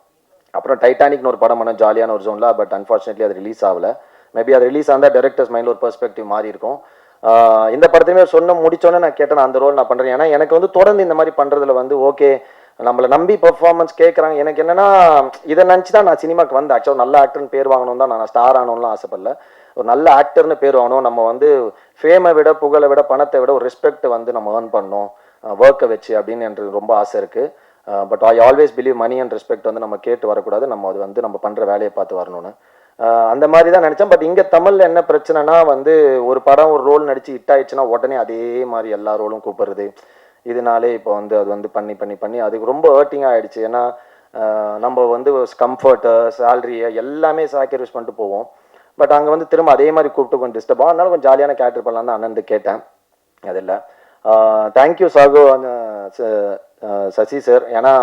அப்புறம் டைட்டானிக்னு ஒரு படம் பண்ண ஜாலியான ஒரு ஜோனில். பட் அன்ஃபார்ச்சுனேட்லி அது ரிலீஸ் ஆகலை. மேபி அது ரிலீஸ் ஆந்தால் டேரக்டர்ஸ் மைண்டில் ஒரு பெர்ஸ்பெக்டிவ் மாறி இருக்கும். இந்த படத்தையுமே முடிச்சோன்னே நான் கேட்டேன் அந்த ரோல் நான் பண்ணுறேன். ஏன்னா எனக்கு வந்து தொடர்ந்து இந்த மாதிரி பண்ணுறதுல வந்து ஓகே நம்மளை நம்பி பெர்ஃபார்மன்ஸ் கேட்குறாங்க. எனக்கு என்னென்னா இதை நினச்சி தான் நான் சினிமாவுக்கு வந்தேன். ஆக்சுவலாக நல்ல ஆக்டர்னு பேர் வாங்கணும் தான். நான் ஸ்டார் ஆகணும்லாம் ஆசைப்படல. ஒரு நல்ல ஆக்டர்னு பேர் வாங்கணும். நம்ம வந்து ஃபேமை விட, புகழை விட, பணத்தை விட ஒரு ரெஸ்பெக்ட் வந்து நம்ம ஏர்ன் பண்ணணும் ஒர்க்கை வச்சு அப்படின்னு எனக்கு ரொம்ப ஆசை இருக்குது. But I always believe money and respect வந்து நம்ம கேட்டு வரக்கூடாது. நம்ம அது வந்து நம்ம பண்ணுற வேலையை பார்த்து வரணும்னு அந்த மாதிரி தான் நினச்சேன். பட் இங்கே தமிழில் என்ன பிரச்சனைனா வந்து ஒரு படம் ஒரு ரோல் நடித்து ஹிட் ஆயிடுச்சுன்னா உடனே அதே மாதிரி எல்லா ரோலும் கூப்பிடுறது. இதனாலே இப்போ வந்து அது வந்து பண்ணி அதுக்கு ரொம்ப ஹர்ட்டிங்காக ஆகிடுச்சு. ஏன்னா நம்ம வந்து கம்ஃபர்ட்டு, சேலரியை எல்லாமே சாக்ரிஃபைஸ் பண்ணிட்டு போவோம். பட் அங்கே வந்து திரும்ப அதே மாதிரி கூப்பிட்டு கொஞ்சம் டிஸ்டர்ப் ஆகும். அதனால கொஞ்சம் ஜாலியான கேரக்டர் பண்ணலாம் தான் அண்ணன் கேட்டேன். அது இல்லை. தேங்க்யூ சாகு சசி சார். ஏன்னா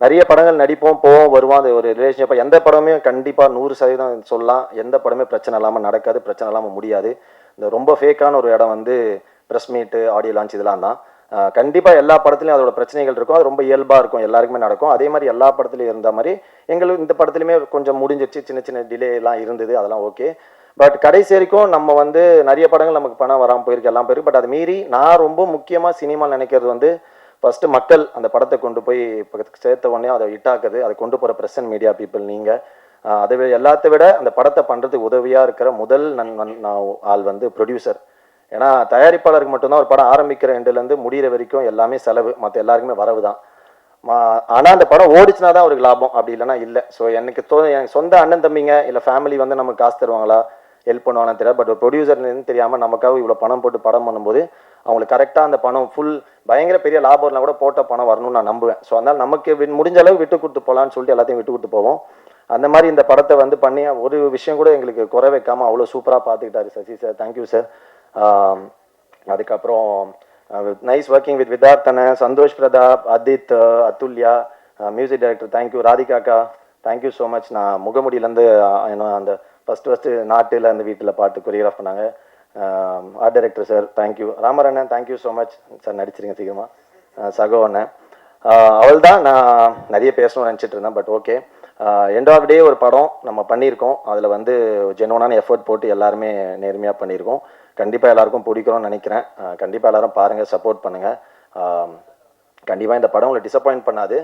நிறைய படங்கள் நடிப்போம், போவோம், வருவோம். அது ஒரு ரிலேஷன்ஷிப். எந்த படமே கண்டிப்பாக 100% சொல்லலாம், எந்த படமே பிரச்சனை இல்லாமல் நடக்காது, பிரச்சனை இல்லாமல் முடியாது. இந்த ரொம்ப ஃபேக்கான ஒரு இடம் வந்து ப்ரெஸ் மீட்டு, ஆடியோ லான்ச் இதெல்லாம் தான். கண்டிப்பாக எல்லா படத்துலையும் அதோட பிரச்சனைகள் இருக்கும். அது ரொம்ப இயல்பாக இருக்கும், எல்லாருக்குமே நடக்கும். அதே மாதிரி எல்லா படத்துலையும் இருந்த மாதிரி எங்களுக்கு இந்த படத்துலையுமே கொஞ்சம் முடிஞ்சிருச்சு, சின்ன சின்ன டிலே எல்லாம் இருந்தது, அதெல்லாம் ஓகே. பட் கடைசி வரைக்கும் நம்ம வந்து நிறைய படங்கள் நமக்கு பணம் வராமல் போயிருக்கு, எல்லாம் போயிருக்கு. பட் அது மீறி நான் ரொம்ப முக்கியமாக சினிமா நினைக்கிறது வந்து ஃபஸ்ட்டு மக்கள் அந்த படத்தை கொண்டு போய் சேர்த்த உடனே அதை ஹிட்டாக்குது, அதை கொண்டு போகிற ப்ரெஸ் அண்ட் மீடியா பீப்புள் நீங்கள். அதை எல்லாத்த விட அந்த படத்தை பண்ணுறதுக்கு உதவியாக இருக்கிற முதல் ஆள் வந்து ப்ரொடியூசர். ஏன்னா தயாரிப்பாளருக்கு மட்டும்தான் ஒரு படம் ஆரம்பிக்கிற எண்டுலேருந்து முடிகிற வரைக்கும் எல்லாமே செலவு, மற்ற எல்லாருக்குமே வரவு தான். ஆனால் அந்த படம் ஓடிச்சுனா தான் அவருக்கு லாபம், அப்படி இல்லைனா இல்லை. ஸோ எனக்கு என் சொந்த அண்ணன் தம்பிங்க இல்லை ஃபேமிலி வந்து நமக்கு காசு தருவாங்களா, ஹெல்ப் பண்ணுவாங்கன்னு தெரியாது. பட் ஒரு ப்ரொடியூசர்னு தெரியாமல் நமக்காக இவ்வளோ பணம் போட்டு படம் பண்ணும்போது அவங்களுக்கு கரெக்டாக அந்த பணம் ஃபுல் பயங்கர பெரிய லாபம் இருந்தால் கூட போட்ட பணம் வரணும்னு நான் நம்புவேன். ஸோ அதனால் நமக்கு முடிஞ்ச அளவு விட்டு கொடுத்து போகலான்னு சொல்லிட்டு எல்லாத்தையும் விட்டு கொடுத்து போவோம். அந்த மாதிரி இந்த படத்தை வந்து பண்ணி ஒரு விஷயம் கூட எங்களுக்கு குறை வைக்காமல் அவ்வளோ சூப்பராக பார்த்துக்கிட்டாரு சசி சார். Thank you sir. அதுக்கப்புறம் நைஸ் ஒர்க்கிங் வித் விதார்த்தன, Santhosh Pratap, Adith, Athulya, music director thank you, ராதிகாக்கா தேங்க்யூ ஸோ மச். நான் முகமுடியிலேருந்து அந்த ஃபஸ்ட்டு நாட்டில் அந்த வீட்டில் பாட்டு கொரியோகிராஃப் பண்ணாங்க. Art director sir thank you. Ramar அண்ணன் தேங்க்யூ ஸோ மச் சார், நடிச்சிருங்க சீக்கிரமாக. சகோ அண்ணன், அவள் தான் நான் நிறைய பேசணும்னு நினச்சிட்டு இருந்தேன். பட் ஓகே, எண்ட் ஆஃப் டே ஒரு படம் நம்ம பண்ணியிருக்கோம், அதில் வந்து ஜென்வனான எஃபர்ட் போட்டு எல்லாருமே நேர்மையாக பண்ணியிருக்கோம். கண்டிப்பாக எல்லாருக்கும் பிடிக்கும்னு நினைக்கிறேன். கண்டிப்பாக எல்லாரும் பாருங்கள், சப்போர்ட் பண்ணுங்கள். கண்டிப்பாக இந்த படம் உங்களை டிசப்பாயிண்ட் பண்ணாது,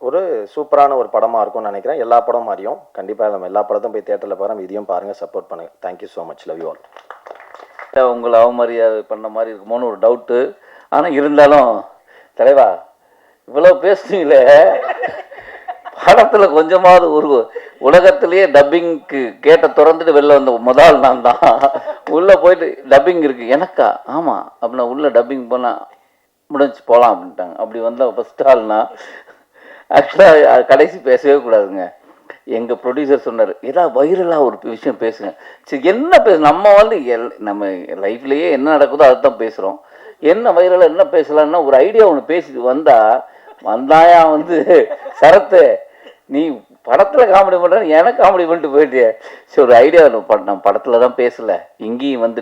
ஒரு சூப்பரான ஒரு படமாக இருக்கும்னு நினைக்கிறேன். எல்லா படம் மாதிரியும் கண்டிப்பாக நம்ம எல்லா படத்தையும் போய் தேட்டரில் பாருங்கள், இதையும் பாருங்கள், சப்போர்ட் பண்ணுங்கள். Thank you so much, love you all. உங்களை அவமரியாதை பண்ண மாதிரி இருக்குமோன்னு ஒரு டவுட்டு. ஆனால் இருந்தாலும் தலைவா இவ்வளோ பேசுனீங்களே, படத்தில் கொஞ்சமாவது ஒரு உலகத்திலேயே டப்பிங்க்கு கேட்ட திறந்துட்டு வெளில வந்த முதல் நான் தான். உள்ளே போயிட்டு டப்பிங் இருக்குது எனக்கா, ஆமாம் அப்படின்னா உள்ளே டப்பிங் போனால் முடிஞ்சு போகலாம் அப்படின்ட்டாங்க. அப்படி வந்தால் ஃபஸ்ட் ஆள்னா ஆக்சுவலாக கடைசி பேசவே கூடாதுங்க. எங்கள் ப்ரொடியூசர் சொன்னார், ஏதாவது வைரலாக ஒரு விஷயம் பேசுங்க. சரி என்ன நம்ம வந்து நம்ம லைஃப்லேயே என்ன நடக்குதோ அதை தான் பேசுகிறோம். என்ன வைரலாக என்ன பேசலான்னா ஒரு ஐடியா ஒன்று பேசிட்டு வந்தாயா வந்து சரத்து நீ படத்தில் காமெடி பண்ணுறேன்னு எனக்கு காமெடி பண்ணிட்டு போயிட்டே. சரி ஒரு ஐடியா நான் படத்தில் தான் பேசலை, இங்கேயும் வந்து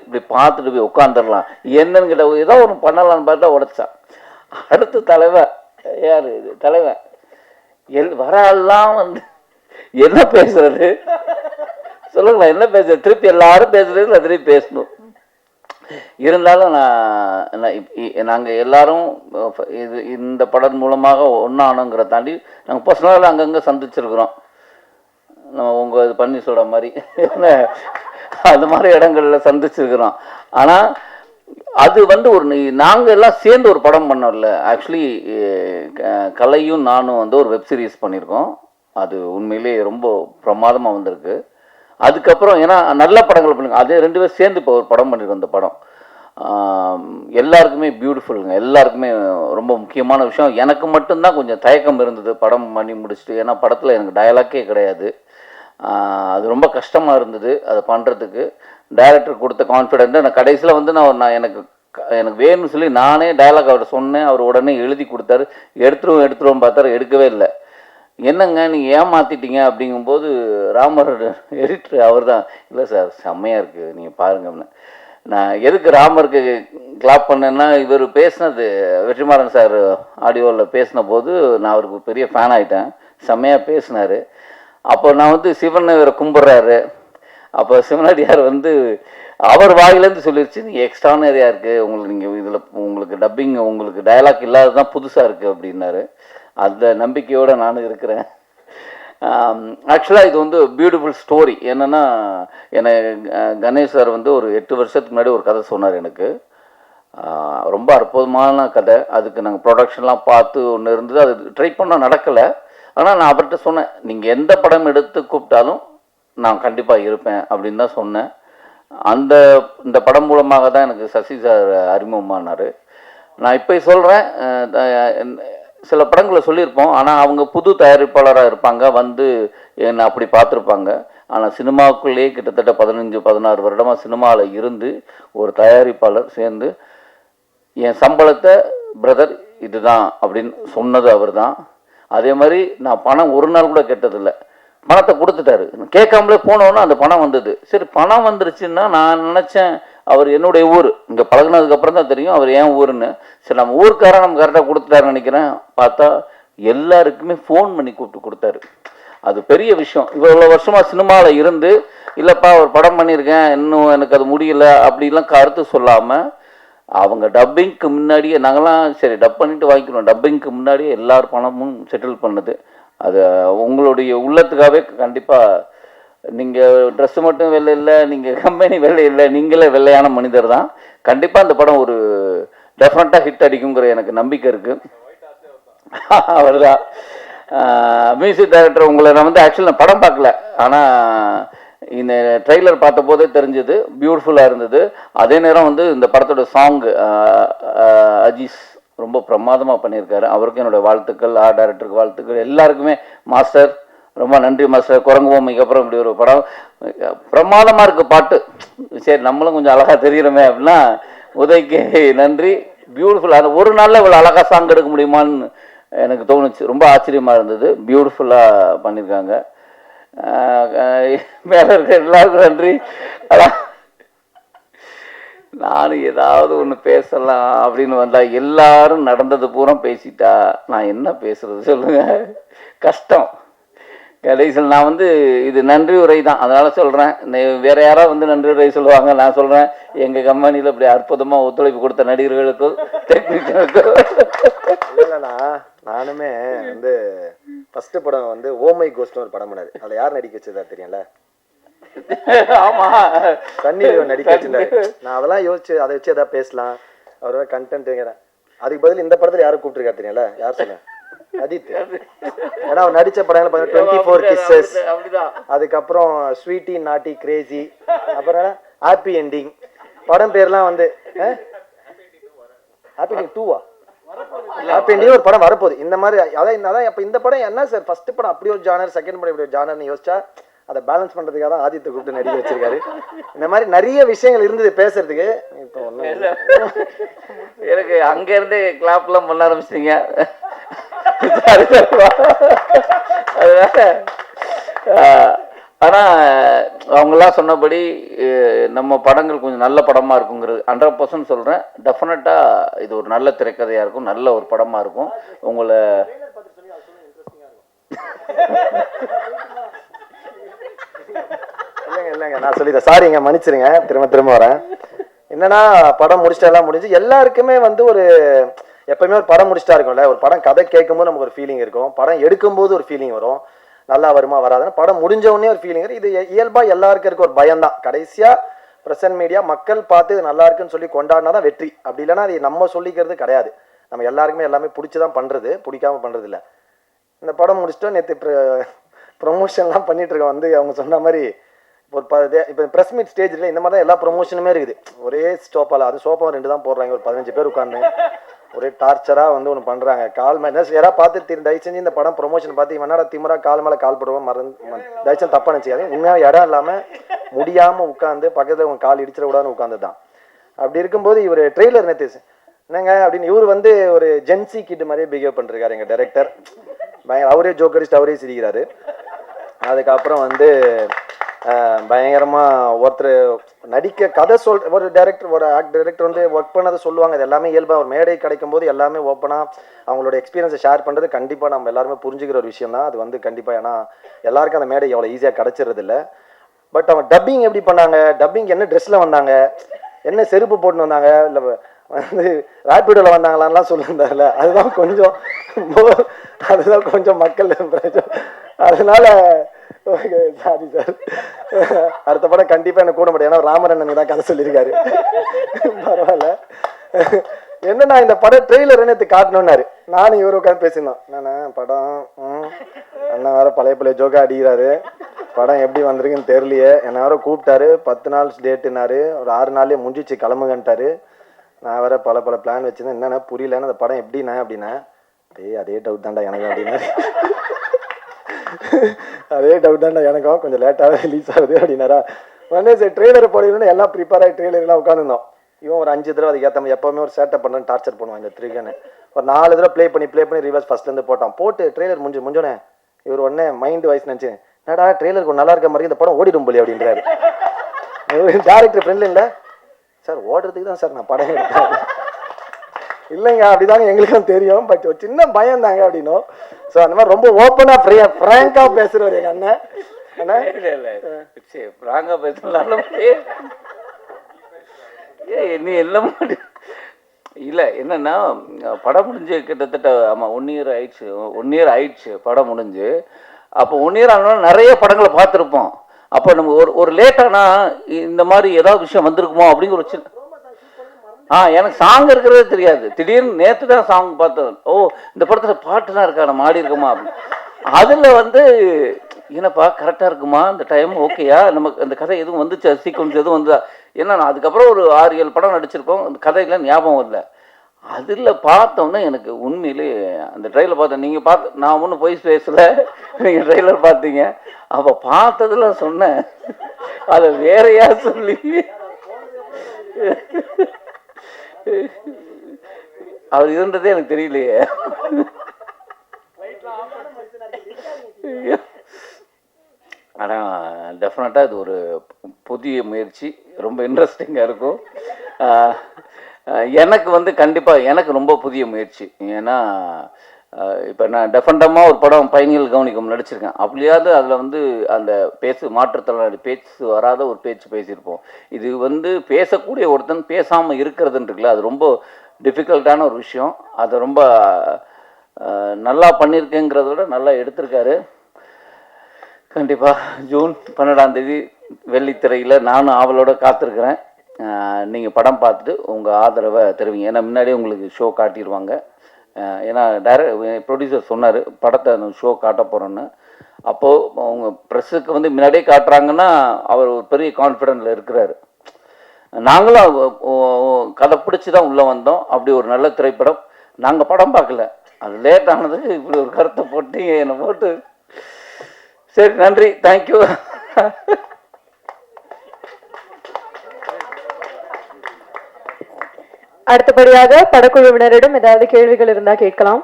இப்படி பார்த்துட்டு போய் உட்காந்துடலாம் என்னன்னு கிட்ட ஏதோ ஒன்று பண்ணலான்னு பார்த்தா உடைச்சான். அடுத்த தலைவன் யார் தலைவன் வராலாம் வந்து என்ன பேசுறது சொல்லுங்களா, என்ன பேசுறது, திருப்பி எல்லாரும் பேசுறது இல்லை, திருப்பி பேசணும். இருந்தாலும் நாங்கள் எல்லாரும் இந்த படம் மூலமாக ஒன்றானோங்கிற தாண்டி நாங்கள் பர்சனலாக அங்கங்கே சந்திச்சிருக்கிறோம். நம்ம உங்கள் இது பண்ணி சொல்கிற மாதிரி அந்த மாதிரி இடங்களில் சந்திச்சிருக்கிறோம். ஆனால் அது வந்து நாங்கள் எல்லாம் சேர்ந்து ஒரு படம் பண்ணோம்ல. ஆக்சுவலி கலையும் நானும் வந்து ஒரு வெப் சீரிஸ் பண்ணியிருக்கோம். அது உண்மையிலே ரொம்ப பிரமாதமாக வந்திருக்கு. அதுக்கப்புறம் ஏன்னா நல்ல படங்கள் பண்ணுங்க, அதே 2 பேர் சேர்ந்து இப்போ ஒரு படம் பண்ணியிருக்கோம். அந்த படம் எல்லாருக்குமே பியூட்டிஃபுல்லுங்க, எல்லாருக்குமே ரொம்ப முக்கியமான விஷயம். எனக்கு மட்டும்தான் கொஞ்சம் தயக்கம் இருந்தது படம் பண்ணி முடிச்சுட்டு. ஏன்னா படத்தில் எனக்கு டயலாக்கே கிடையாது. அது ரொம்ப கஷ்டமாக இருந்தது அதை பண்ணுறதுக்கு. டைரக்டர் கொடுத்த கான்ஃபிடென்ட்டு நான் கடைசியில் வந்து நான் எனக்கு வேணும்னு சொல்லி நானே டயலாக் அவர்கிட்ட சொன்னேன். அவர் உடனே எழுதி கொடுத்தாரு. எடுத்துருவோம் பார்த்தாரு, எடுக்கவே இல்லை. என்னங்க நீங்கள் ஏமாற்றிட்டீங்க அப்படிங்கும்போது ராமர் எடிட்டர் அவர் தான், இல்லை சார் செம்மையாக இருக்குது நீங்கள் பாருங்கன்னு. நான் எதுக்கு ராமருக்கு கிளாப் பண்ணேன்னா, இவர் பேசினது வெற்றிமாறன் சார் ஆடியோவில் பேசின போது நான் அவருக்கு பெரிய ஃபேன் ஆகிட்டேன். செம்மையாக பேசினார். அப்போ நான் வந்து சிவன் இவரை கும்பிட்றாரு. அப்போ சிவனடியார் வந்து அவர் வாயிலேருந்து சொல்லிடுச்சு, நீங்கள் எக்ஸ்ட்ரானரியாக இருக்குது உங்களுக்கு, நீங்கள் இதில் உங்களுக்கு டப்பிங் உங்களுக்கு டயலாக் இல்லாத தான் புதுசாக இருக்குது அப்படின்னாரு. அந்த நம்பிக்கையோடு நானும் இருக்கிறேன். ஆக்சுவலாக இது வந்து பியூட்டிஃபுல் ஸ்டோரி. என்னென்னா கணேஷ் சார் வந்து ஒரு 8 வருஷத்துக்கு முன்னாடி ஒரு கதை சொன்னார் எனக்கு. ரொம்ப அற்புதமான கதை. அதுக்கு நாங்கள் ப்ரொடக்ஷன்லாம் பார்த்து ஒன்று இருந்தது, அது ட்ரை பண்ணால் நடக்கலை. ஆனால் நான் அவர்கிட்ட சொன்னேன், நீங்கள் எந்த படம் எடுத்து கூப்பிட்டாலும் நான் கண்டிப்பாக இருப்பேன் அப்படின்னு தான் சொன்னேன். இந்த படம் மூலமாக தான் எனக்கு சசி சார் அறிமுகமானார். நான் இப்போ சொல்கிறேன், சில படங்களை சொல்லியிருப்போம், ஆனால் அவங்க புது தயாரிப்பாளராக இருப்பாங்க, வந்து என்னை அப்படி பார்த்துருப்பாங்க. ஆனால் சினிமாவுக்குள்ளேயே கிட்டத்தட்ட 15-16 வருடமாக சினிமாவில் இருந்து ஒரு தயாரிப்பாளர் சேர்ந்து என் சம்பளத்தை பிரதர் இதுதான் அப்படின்னு சொன்னது அவர் தான். அதே மாதிரி நான் பணம் ஒரு நாள் கூட கேட்டதில்லை, பணத்தை கொடுத்துட்டாரு. கேட்காமலே போனோன்னா அந்த பணம் வந்தது. சரி பணம் வந்துருச்சுன்னா நான் நினச்சேன் அவர் என்னுடைய ஊர், இங்கே பழகினதுக்கப்புறம் தான் தெரியும் அவர் ஏன் ஊருன்னு. சரி நம்ம ஊருக்காரன் நம்ம கரெக்டாக கொடுத்துட்டாருன்னு நினைக்கிறேன். பார்த்தா எல்லாருக்குமே ஃபோன் பண்ணி கூப்பிட்டு கொடுத்தாரு. அது பெரிய விஷயம். இவ்வளோ வருஷமாக சினிமாவில் இருந்து இல்லைப்பா ஒரு படம் பண்ணியிருக்கேன் இன்னும் எனக்கு அது முடியல அப்படிலாம் கருத்து சொல்லாமல் அவங்க டப்பிங்க்கு முன்னாடியே நாங்களாம் சரி டப் பண்ணிட்டு வாங்கிக்கணும், டப்பிங்க்கு முன்னாடியே எல்லார் பணமும் செட்டில் பண்ணது. அது உங்களுடைய உள்ளத்துக்காகவே கண்டிப்பாக நீங்கள் ட்ரெஸ்ஸு மட்டும் வெள்ளை இல்லை, நீங்கள் கம்பெனி வெள்ளை இல்லை, நீங்களே வெள்ளையான மனிதர் தான். கண்டிப்பாக அந்த படம் ஒரு டெஃபினட்டாக ஹிட் அடிக்குங்கிற எனக்கு நம்பிக்கை இருக்குது. அவர் தான் மியூசிக் டைரக்டர். உங்களை நான் வந்து ஆக்சுவலி நான் படம் பார்க்கல, ஆனால் இந்த ட்ரெய்லர் பார்த்த போதே தெரிஞ்சது பியூட்டிஃபுல்லாக இருந்தது. அதே நேரம் வந்து இந்த படத்தோட சாங் அஜீஸ் ரொம்ப பிரமாதமாக பண்ணியிருக்காரு. அவருக்கும் என்னோடய வாழ்த்துக்கள், ஆர்ட் டைரக்டருக்கு வாழ்த்துக்கள், எல்லாருக்குமே. மாஸ்டர் ரொம்ப நன்றி மாஸ்டர். குரங்கு பொம்மைக்கு அப்புறம் இப்படி ஒரு படம் பிரமாதமாக இருக்குது. பாட்டு சரி நம்மளும் கொஞ்சம் அழகாக தெரிகிறோமே அப்படின்னா உதய்க்கு நன்றி. பியூட்டிஃபுல். அது ஒரு நாளில் இவ்வளோ அழகாக சாங் எடுக்க முடியுமான்னு எனக்கு தோணுச்சு. ரொம்ப ஆச்சரியமாக இருந்தது. பியூட்டிஃபுல்லாக பண்ணியிருக்காங்க. மேலே இருக்க எல்லாருக்கும் நன்றி. நானும் ஏதாவது ஒன்று பேசலாம் அப்படின்னு வந்தால் எல்லாரும் நடந்தது பூரா பேசிட்டா நான் என்ன பேசுறது சொல்லுங்க, கஷ்டம். கடைசியில் நான் வந்து இது நன்றி உரை தான், அதனால் சொல்கிறேன். வேற யாராவது வந்து நன்றி உரை சொல்லுவாங்க, நான் சொல்கிறேன் எங்கள் கம்பெனியில் இப்படி அற்புதமாக ஒத்துழைப்பு கொடுத்த நடிகர்களுக்கும் டெக்னீஷியனுக்கும். இல்லைண்ணா நானுமே வந்து ஃபர்ஸ்ட் படம் வந்து ஓமை கோஸ்ட்னு ஒரு படம் பண்ணாரு. அதில் யார் நடிக்க வச்சதா தெரியல? ஆமா சன்னி நடிக்க வச்சிருந்தாரு. நான் அதெல்லாம் யோசிச்சு அதை வச்சு எதாவது பேசலாம், அவரோட கண்டென்ட்டுங்கிறேன். அதுக்கு பதில் இந்த படத்தில் யாரும் கூப்பிட்டுருக்கா தெரியல? யார் சொன்ன? அஜித். ஏன்னா அவர் நடிச்ச படங்கள் 24 Kisses, அதுக்கப்புறம் ஸ்வீட்டி நாட்டி கிரேசி, அப்புறம் ஹாப்பி என்டிங். படம் பேர்லாம் வந்து ஹாப்பி என்டிங் 2வா? ஹாப்பி என்டிங் ஒரு படம் வரப்போகுது. இந்த மாதிரி அதான் அப்போ இந்த படம் என்ன சார், ஃபர்ஸ்ட் படம் அப்படி ஒரு ஜானர், செகண்ட் படம் இப்படி ஒரு ஜானர்னு யோசிச்சா அதை பேலன்ஸ் பண்ணுறதுக்காக தான் ஆதித்தை கூப்பிட்டு நடிக்க வச்சிருக்காரு. இந்த மாதிரி நிறைய விஷயங்கள் இருந்தது பேசுறதுக்கு. இப்போ ஒன்றும் எனக்கு அங்கேருந்து கிளாப்லாம் பண்ண ஆரம்பிச்சிட்டீங்க. அதனால ஆனால் அவங்களாம் சொன்னபடி நம்ம படங்கள் கொஞ்சம் நல்ல படமாக இருக்குங்கிறது 100% சொல்கிறேன். டெஃபினட்டாக இது ஒரு நல்ல திரைக்கதையாக இருக்கும், நல்ல ஒரு படமாக இருக்கும். உங்களை இல்லைங்க நான் சொல்லிடுறேன், சாரிங்க மன்னிச்சிருங்க, திரும்ப வரேன். என்னன்னா படம் முடிச்சிட்டா எல்லாம் முடிஞ்சு எல்லாருக்குமே வந்து ஒரு எப்பவுமே ஒரு படம் முடிச்சிட்டா இருக்கும்ல, ஒரு படம் கதை கேட்கும்போது நமக்கு ஒரு ஃபீலிங் இருக்கும், படம் எடுக்கும்போது ஒரு ஃபீலிங் வரும், நல்லா வருமா வராதுன்னு. படம் முடிஞ்ச உடனே ஒரு ஃபீலிங் வரும். இது இயல்பா எல்லாருக்கும் இருக்க ஒரு பயம் தான். கடைசியா பிரசன்ட் மீடியா மக்கள் பார்த்து இது நல்லா இருக்குன்னு சொல்லி கொண்டாடினா தான் வெற்றி. அப்படி இல்லைன்னா அது நம்ம சொல்லிக்கிறது கிடையாது. நம்ம எல்லாருக்குமே எல்லாமே பிடிச்சிதான் பண்றது, பிடிக்காம பண்றது இல்லை. இந்த படம் முடிச்சுட்டோம். நேற்று ப்ரொமோஷன்லாம் பண்ணிட்டு இருக்கோம். வந்து அவங்க சொன்ன மாதிரி ஒரு இப்போ ப்ரெஸ் மீட் ஸ்டேஜில் இந்த மாதிரி தான் எல்லா ப்ரொமோஷனுமே இருக்குது. ஒரே ஸ்டோப்பால், அது சோப்பா 2 தான் போடுறாங்க, ஒரு 15 பேர் உட்காந்து ஒரே டார்ச்சராக வந்து ஒன்று பண்ணுறாங்க. கால் மேலே யாராவது பார்த்து தயவு செஞ்சு இந்த படம் ப்ரொமோஷன் பார்த்து இவனோட திமுறா கால் மேலே கால் போடுவோம் தயவு செஞ்சு தப்பாக நினச்சிக்காது. உண்மையாக இடம் இல்லாமல் முடியாமல் உட்காந்து பக்கத்தில் உங்கள் கால் இடிச்சிடக்கூடாதுன்னு உட்காந்து தான். அப்படி இருக்கும்போது இவர் ட்ரெய்லர் நேற்று என்னங்க அப்படின்னு இவர் வந்து ஒரு ஜென்சி கிட் மாதிரியே பிஹேவ் பண்ணிருக்காரு எங்கள் டைரக்டர். அவரே ஜோக் அடிச்சுட்டு அவரே சிரிக்கிறாரு. அதுக்கப்புறம் வந்து பயங்கரமாக ஒருத்தர் நடிக்க கதை ஒரு டைரக்டர் ஒரு டைரக்டர் வந்து ஒர்க் பண்ணதை சொல்லுவாங்க. அது எல்லாமே இயல்பாக ஒரு மேடை கிடைக்கும் போது எல்லாமே ஓப்பனாக அவங்களோட எக்ஸ்பீரியன்ஸை ஷேர் பண்ணுறது கண்டிப்பாக நம்ம எல்லாருமே புரிஞ்சுக்கிற ஒரு விஷயம் தான் அது வந்து கண்டிப்பாக. ஏன்னா எல்லாருக்கும் அந்த மேடை எவ்வளோ ஈஸியாக கிடச்சிறது இல்லை. பட் அவங்க டப்பிங் எப்படி பண்ணாங்க, டப்பிங் என்ன ட்ரெஸ்ஸில் வந்தாங்க, என்ன செருப்பு போட்டுன்னு வந்தாங்க, இல்லை வந்து ராப்பிடோவில் வந்தாங்களான்லாம் சொல்லியிருந்தாங்கல்ல, அதுதான் கொஞ்சம் மக்கள் அதனால ஓகே சாரி சார். அடுத்த படம் கண்டிப்பாக எனக்கு கூட முடியும். ஏன்னா ராமரண்ணன் தான் கதை சொல்லியிருக்காரு. பரவாயில்ல. என்னன்னா இந்த படம் ட்ரெய்லர் நேற்று காட்டணும்னாரு. நானும் இவரு உட்காந்து பேசியிருந்தோம். நான் படம் அண்ணன் வேற பழைய ஜோக்கா அடிக்கிறாரு, படம் எப்படி வந்திருக்குன்னு தெரியலையே. என்ன வேற கூப்பிட்டாரு, 10 நாள் டேட்டுனாரு, ஒரு 6 நாள்லேயே முடிஞ்சிச்சு கிளம்புங்கன்ட்டாரு. நான் வேற பல பிளான் வச்சுருந்தேன். என்னென்ன புரியலன்னு அந்த படம் எப்படின்னா அப்படின்னா அதே டவுட் தான்டா எனக்கு அப்படின்னா அதே டவுட் தான்டா எனக்கும், கொஞ்சம் லேட்டாகவே ரிலீஸ் ஆகுது அப்படின்னாரா. உடனே சரி ட்ரெய்லரை போடணும்னு எல்லாம் ப்ரிப்பேர் ஆகி ட்ரெய்லர்லாம் உட்காந்துருந்தோம். இவன் ஒரு 5 தடவை அதுக்கு ஏற்ற மாதிரி எப்போவுமே ஒரு சேட்டை பண்ணுறேன்னு டார்ச்சர் பண்ணுவான் இந்த த்ரிகனை. ஒரு 4 தடவை ப்ளே பண்ணி ரிவர்ஸ் ஃபஸ்ட்லேருந்து போட்டான். போட்டு ட்ரெய்லர் முடிஞ்சோடனே இவர் உடனே மைண்டு வாய்ஸ் நினச்சி என்னடா ட்ரெய்லருக்கு நல்லா இருக்க மாதிரி இந்த படம் ஓடிடும் போலி அப்படின்றாரு. டேரக்டர் ஃப்ரெண்ட்ல இல்லை சார் ஓடுறதுக்கு தான் சார் நான் படம் எடுத்தேன். இல்லைங்க அப்படிதாங்க எங்களுக்கும் தெரியும், பட் ஒரு சின்ன பயம் தாங்க அப்படின்னும். ஸோ அந்த மாதிரி ரொம்ப ஓப்பனாக ஃப்ராங்காக பேசுகிறவர் எங்கள் அண்ணன். அண்ணா ஃப்ராங்காக பேசலாம் நீ எல்லாம் இல்லை என்னன்னா படம் முடிஞ்சு கிட்டத்தட்ட ஆமாம் 1 இயர் ஆயிடுச்சு படம் முடிஞ்சு. அப்போ 1 இயர் ஆனாலும் நிறைய படங்களை பார்த்துருப்போம். அப்போ நம்ம ஒரு லேட்டானா இந்த மாதிரி ஏதாவது விஷயம் வந்திருக்குமோ அப்படிங்கிற ஒரு சின்ன எனக்கு சாங் இருக்கிறதே தெரியாது. திடீர்னு நேற்று தான் சாங் பார்த்தேன். ஓ இந்த படத்தில் பாட்டுலாம் இருக்கா, நம்ம ஆடி இருக்கோமா அப்படின்னு. அதில் வந்து என்னப்பா கரெக்டாக இருக்குமா இந்த டைம், ஓகேயா நமக்கு அந்த கதை எதுவும் வந்துச்சு, சீக்வன்ஸ் எதுவும் வந்தா. ஏன்னா நான் அதுக்கப்புறம் ஒரு 6-7 படம் நடிச்சிருக்கோம், அந்த கதையெல்லாம் ஞாபகம் இல்லை. அதில் பார்த்தோன்னே எனக்கு உண்மையிலே அந்த ட்ரெயிலர் பார்த்தேன். நீங்கள் பார்த்து நான் ஒன்றும் போய் பேசலை, நீங்கள் ட்ரெய்லர் பார்த்தீங்க. அப்போ பார்த்ததில் சொன்னேன் அதை வேறையா சொல்லி அவர் இருந்ததே எனக்கு தெரியலையே. ஆனால் டெஃபினட்டாக இது ஒரு புதிய முயற்சி, ரொம்ப இன்ட்ரெஸ்டிங்காக இருக்கும். எனக்கு வந்து கண்டிப்பாக எனக்கு ரொம்ப புதிய முயற்சி. ஏன்னா இப்போ நான் டெஃபண்டமாக ஒரு படம் பயணிகள் கவனிக்கும் நடிச்சிருக்கேன். அப்படியாவது அதில் வந்து அந்த மாற்றுத்திறனாளி பேச்சு வராத ஒரு பேச்சு பேசியிருப்போம். இது வந்து பேசக்கூடிய ஒருத்தன் பேசாமல் இருக்கிறதுன்றதுல அது ரொம்ப டிஃபிகல்ட்டான ஒரு விஷயம். அதை ரொம்ப நல்லா பண்ணியிருக்கேங்கிறத விட நல்லா எடுத்திருக்காரு. கண்டிப்பாக ஜூன் 12 வெள்ளித்திரையில் நானும் ஆவலோடு காத்திருக்கிறேன். நீங்கள் படம் பார்த்துட்டு உங்கள் ஆதரவை தெரிவிங்க. ஏன்னா முன்னாடியே உங்களுக்கு ஷோ காட்டிடுவாங்க. ஏன்னா ப்ரொடியூசர் சொன்னார் படத்தை ஷோ காட்ட போகிறோன்னு. அப்போது அவங்க ப்ரெஸ்ஸுக்கு வந்து முன்னாடியே காட்டுறாங்கன்னா அவர் ஒரு பெரிய கான்ஃபிடென்ட்டில் இருக்கிறாரு. நாங்களும் கதை பிடிச்சி தான் உள்ளே வந்தோம். அப்படி ஒரு நல்ல திரைப்படம். நாங்கள் படம் பார்க்கல, அது லேட் ஆனதுக்கு இப்படி ஒரு கருத்தை போட்டு என்னை போட்டு. சரி, நன்றி, தேங்க்யூ. அடுத்தபடியாக படக்குழுவினரிடம் ஏதாவது கேள்விகள் இருந்தா கேட்கலாம்.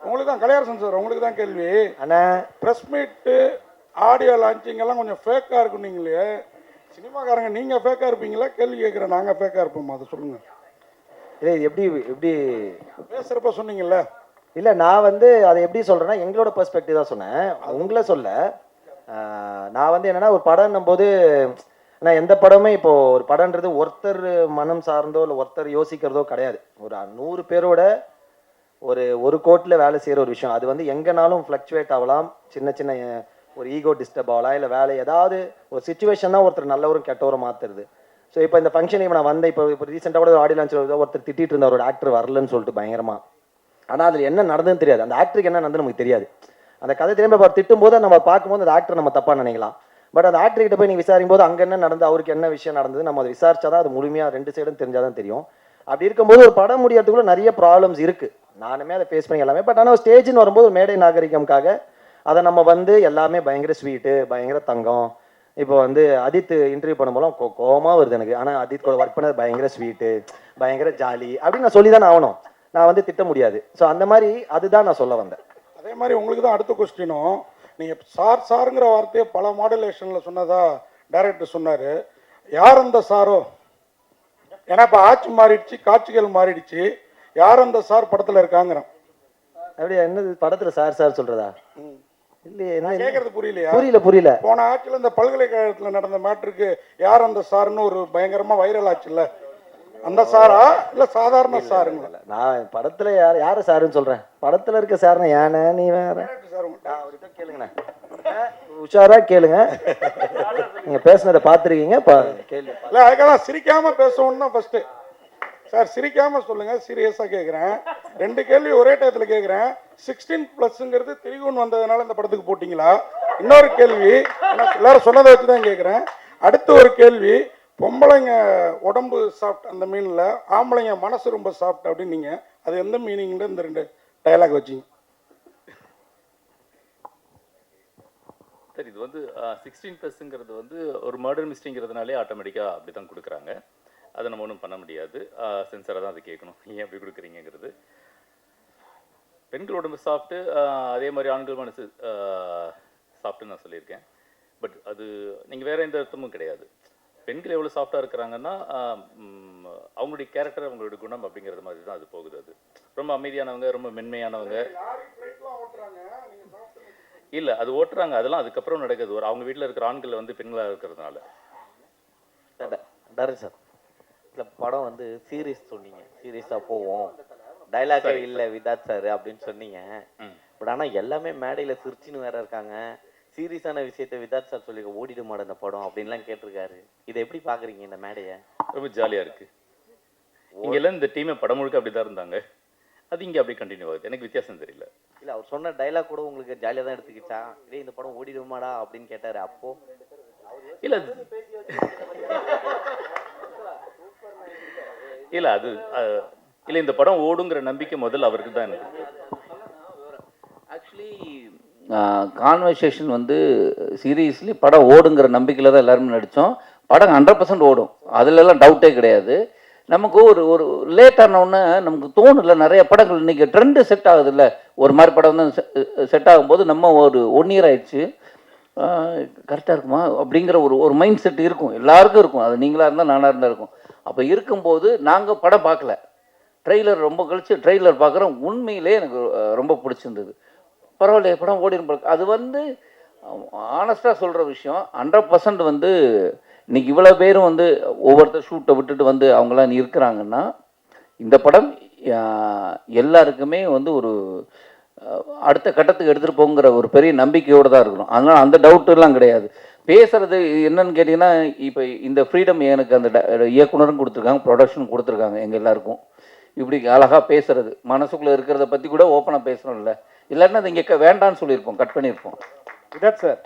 உங்களுக்கு தான் கலையரசன் சார், உங்களுக்கு தான் கேள்வி. அண்ணா ப்ரெஸ் மீட்டு ஆடியோ லான்ச்சிங் எல்லாம் கொஞ்சம் ஃபேக்காக இருக்குன்னீங்களே, சினிமாக்காரங்க நீங்கள் ஃபேக்காக இருப்பீங்களா? கேள்வி கேட்குறேன், நாங்கள் ஃபேக்காக இருப்போமா? அதை சொல்லுங்கள். இல்லை இது எப்படி பேசுகிறப்ப சொன்னீங்கல்ல. இல்லை நான் வந்து அதை எப்படி சொல்கிறேன்னா எங்களோட பெர்ஸ்பெக்டிவ் தான் சொன்னேன், உங்களை சொல்ல. நான் வந்து என்னென்னா ஒரு படம்னும் போது நான் எந்த படமே இப்போது ஒரு படம்ன்றது ஒருத்தர் மனம் சார்ந்தோ இல்லை ஒருத்தர் யோசிக்கிறதோ கிடையாது. ஒரு 100 பேரோட ஒரு கோட்டில் வேலை செய்கிற ஒரு விஷயம். அது வந்து எங்கேனாலும் ஃப்ளக்சுவேட் ஆகலாம். சின்ன ஒரு ஈகோ டிஸ்டர்ப் ஆகலாம், இல்லை வேலை ஏதாவது ஒரு சுச்சுவேஷன் தான் ஒருத்தர் நல்லவரும் கெட்டவரும் மாற்றுறது. ஸோ இப்போ இந்த ஃபங்க்ஷன் இப்போ நான் வந்தேன், இப்போ ரீசெண்டாக கூட ஒரு ஆடியோ லான்ச் ஒருத்தர் திட்டிகிட்டு இருந்தார், ஒரு ஆக்டர் வரலன்னு சொல்லிட்டு பயங்கரமாக. ஆனால் அதில் என்ன நடந்ததுன்னு தெரியாது, அந்த ஆக்டருக்கு என்ன நடந்தது நமக்கு தெரியாது. அந்த கதை திரும்ப அவர் திட்டும்போது நம்ம பார்க்கும்போது அந்த ஆக்டர் நம்ம தப்பாக நினைக்கலாம். பட் அந்த ஆக்டர்கிட்ட போய் நீங்கள் விசாரிக்கும் போது அங்கே என்ன நடந்து, அவருக்கு என்ன விஷயம் நடந்தது, நம்ம அதை விசாரிச்சா தான் அது முழுமையாக 2 சைடும் தெரிஞ்சால் தான் தெரியும். அப்படி இருக்கும்போது ஒரு படம் முடியறதுக்குள்ள நிறைய ப்ராப்ளம்ஸ் இருக்குது. நானுமே அதை ஃபேஸ் பண்ணி எல்லாமே. பட் ஆனால் ஸ்டேஜ்னு வரும்போது ஒரு மேடை நாகரிகம்காக அதை நம்ம வந்து எல்லாமே பயங்கர ஸ்வீட்டு, பயங்கர தங்கம். இப்போ வந்து அஜித் இன்டர்வியூ பண்ணும்போது கோவமாக வருது எனக்கு. ஆனால் அஜித் கூட ஒர்க் பண்ணது பயங்கர ஸ்வீட்டு, பயங்கர ஜாலி அப்படின்னு நான் சொல்லி தான் ஆகணும். நான் வந்து திட்ட முடியாது. ஸோ அந்த மாதிரி அதுதான் நான் சொல்ல வந்தேன். அதே மாதிரி உங்களுக்கு தான் அடுத்த கொஸ்டினும், நீங்கள் சாருங்கிற வார்த்தையை பல மாடுலேஷனில் சொன்னதா டைரக்டர் சொன்னார். யார் அந்த சாரோ? ஏன்னா இப்போ ஆட்சி மாறிடுச்சு, காட்சிகள் மாறிடுச்சு. யார் அந்த சார் படத்தில் இருக்காங்கிறோம். அப்படியா? என்னது படத்தில் சார் சொல்கிறதா? இல்லையே, என்ன கேட்கறது புரியலையா? புரியல. போன ஆட்சியில் இந்த பல்கலைக்கழகத்தில் நடந்த மேட்ருக்கு யார் அந்த சார்னு ஒரு பயங்கரமாக வைரல் ஆச்சுல்ல, அந்த சாரா இல்லை சாதாரண சாருங்களா? நான் படத்தில் யாரை சாருன்னு சொல்கிறேன், படத்தில் இருக்க சார்னா ஏன்னா நீ வேற அவர்கிட்ட கேளுங்கண்ணே, உஷாராக கேளுங்க. நீங்கள் பேசுனதை பார்த்துருக்கீங்க, கேள்வி இல்லை அதுக்காக சிரிக்காமல் பேசணும்னு தான் ஃபஸ்ட்டு. சார் சிரிக்காமல் சொல்லுங்கள், சீரியஸாக கேட்குறேன். 2 கேள்வி ஒரே டயத்தில் கேட்குறேன். 16+ திரிகூன் வந்ததுனால இந்த படத்துக்கு போட்டிங்களா? இன்னொரு கேள்வி, எல்லாரும் சொன்னதை வச்சு தான் கேட்குறேன். அடுத்து ஒரு கேள்வி, பொம்பளைங்க உடம்பு சாஃப்ட் அந்த மீனில், ஆம்பளைங்க மனசு ரொம்ப சாஃப்ட் அப்படின்னு நீங்கள் அது எந்த மீனிங்கில் இந்த 2 டயலாக் வச்சிங்க? சார் இது வந்து 16+ங்கிறது வந்து ஒரு மர்டர் மிஸ்ட்ரிங்கிறதுனாலே ஆட்டோமேட்டிக்காக அப்படி தான் கொடுக்குறாங்க. அதை நம்ம ஒன்றும் பண்ண முடியாது. சென்சராக தான் அது கேட்கணும், ஏன் அப்படி கொடுக்குறீங்கிறது. பெண்கள் உடம்பு சாப்பிட்டு அதே மாதிரி ஆண்கள் மனசு சாப்பிட்டுன்னு நான் சொல்லியிருக்கேன். பட் அது நீங்கள் வேறு எந்த அர்த்தமும் கிடையாது. பெண்கள் எவ்வளோ சாஃப்டாக இருக்கிறாங்கன்னா அவங்களுடைய கேரக்டர், அவங்களுடைய குணம் அப்படிங்கிறது மாதிரி தான் அது போகுது. அது ரொம்ப அமைதியானவங்க, ரொம்ப மென்மையானவங்க. இல்லை, அது ஓட்டுறாங்க, அதெல்லாம் அதுக்கப்புறம் நடக்குது. ஒரு அவங்க வீட்டில் இருக்கிற ஆண்கள் வந்து பெண்களாக இருக்கிறதுனால. டேரக்டர் சார், இந்த படம் வந்து சீரியஸ் சொன்னீங்க, சீரியஸாக போவோம், டைலாக்கே இல்லை விதாத் சார் அப்படின்னு சொன்னீங்க. பட் ஆனால் எல்லாமே மேடையில் சிரிச்சின்னு வேற இருக்காங்க. சீரியஸான விஷயத்த விதாத் சார் சொல்லி ஓடிடு மாட இந்த படம் அப்படின்லாம் கேட்டிருக்காரு. இதை எப்படி பார்க்குறீங்க இந்த மேடையை? ரொம்ப ஜாலியாக இருக்குது. இங்கெல்லாம் இந்த டீமை படம் முழுக்க அப்படி தான் இருந்தாங்க. அது இங்கே அப்படி கண்டினியூ ஆகுது. எனக்கு வித்தியாசம் தெரியல. இல்லை, அவர் சொன்ன டைலாக் கூட உங்களுக்கு ஜாலியாக தான் எடுத்துக்கிச்சா? இதே இந்த படம் ஓடிடுமாடா அப்படின்னு கேட்டார் அப்போ? இல்லை இல்லை அது இல்லை, இந்த படம் ஓடுங்கிற நம்பிக்கை முதல்ல அவருக்கு தான் எனக்கு. ஆக்சுவலி கான்வர்சேஷன் வந்து சீரியஸ்லி படம் ஓடுங்கிற நம்பிக்கையில் தான் எல்லாருமே நடித்தோம். படம் 100% ஓடும், அதுலலாம் டவுட்டே கிடையாது. நமக்கு ஒரு ஒரு லேட் ஆனவுடனே நமக்கு தோணுல, நிறைய படங்கள் இன்றைக்கி ட்ரெண்டு செட் ஆகுதுல்ல, ஒரு மாதிரி படம் வந்து செட் ஆகும்போது நம்ம ஒரு 1 இயர் ஆயிடுச்சு கரெக்டாக இருக்குமா அப்படிங்கிற ஒரு மைண்ட் செட் இருக்கும், எல்லாருக்கும் இருக்கும். அது நீங்களாக இருந்தால் நானாக இருந்தால் இருக்கும். அப்போ இருக்கும்போது நாங்கள் படம் பார்க்கல, ட்ரெய்லர் ரொம்ப கழிச்சு ட்ரெய்லர் பார்க்குறோம். உண்மையிலே எனக்கு ரொம்ப பிடிச்சிருந்தது. பரவாயில்லையே படம் ஓடின்னு. அது வந்து ஆனஸ்டாக சொல்கிற விஷயம். 100% வந்து இன்றைக்கி இவ்வளோ பேரும் வந்து ஒவ்வொருத்தர் ஷூட்டை விட்டுட்டு வந்து அவங்களாம் இருக்கிறாங்கன்னா, இந்த படம் எல்லாருக்குமே வந்து ஒரு அடுத்த கட்டத்துக்கு எடுத்துகிட்டு போங்கிற ஒரு பெரிய நம்பிக்கையோடு தான் இருக்கணும். அதனால் அந்த டவுட்டெல்லாம் கிடையாது. பேசுகிறது என்னன்னு கேட்டிங்கன்னா, இப்போ இந்த ஃப்ரீடம் எனக்கு அந்த இயக்குனரும் கொடுத்துருக்காங்க, ப்ரொடக்ஷன் கொடுத்துருக்காங்க எங்கள் எல்லாருக்கும். இப்படி அழகாக பேசுகிறது, மனசுக்குள்ளே இருக்கிறத பற்றி கூட ஓப்பனாக பேசணும்ல, இல்லைன்னா அது இங்கே வேண்டான்னு சொல்லியிருப்போம், கட் பண்ணியிருப்போம். விதாத் சார்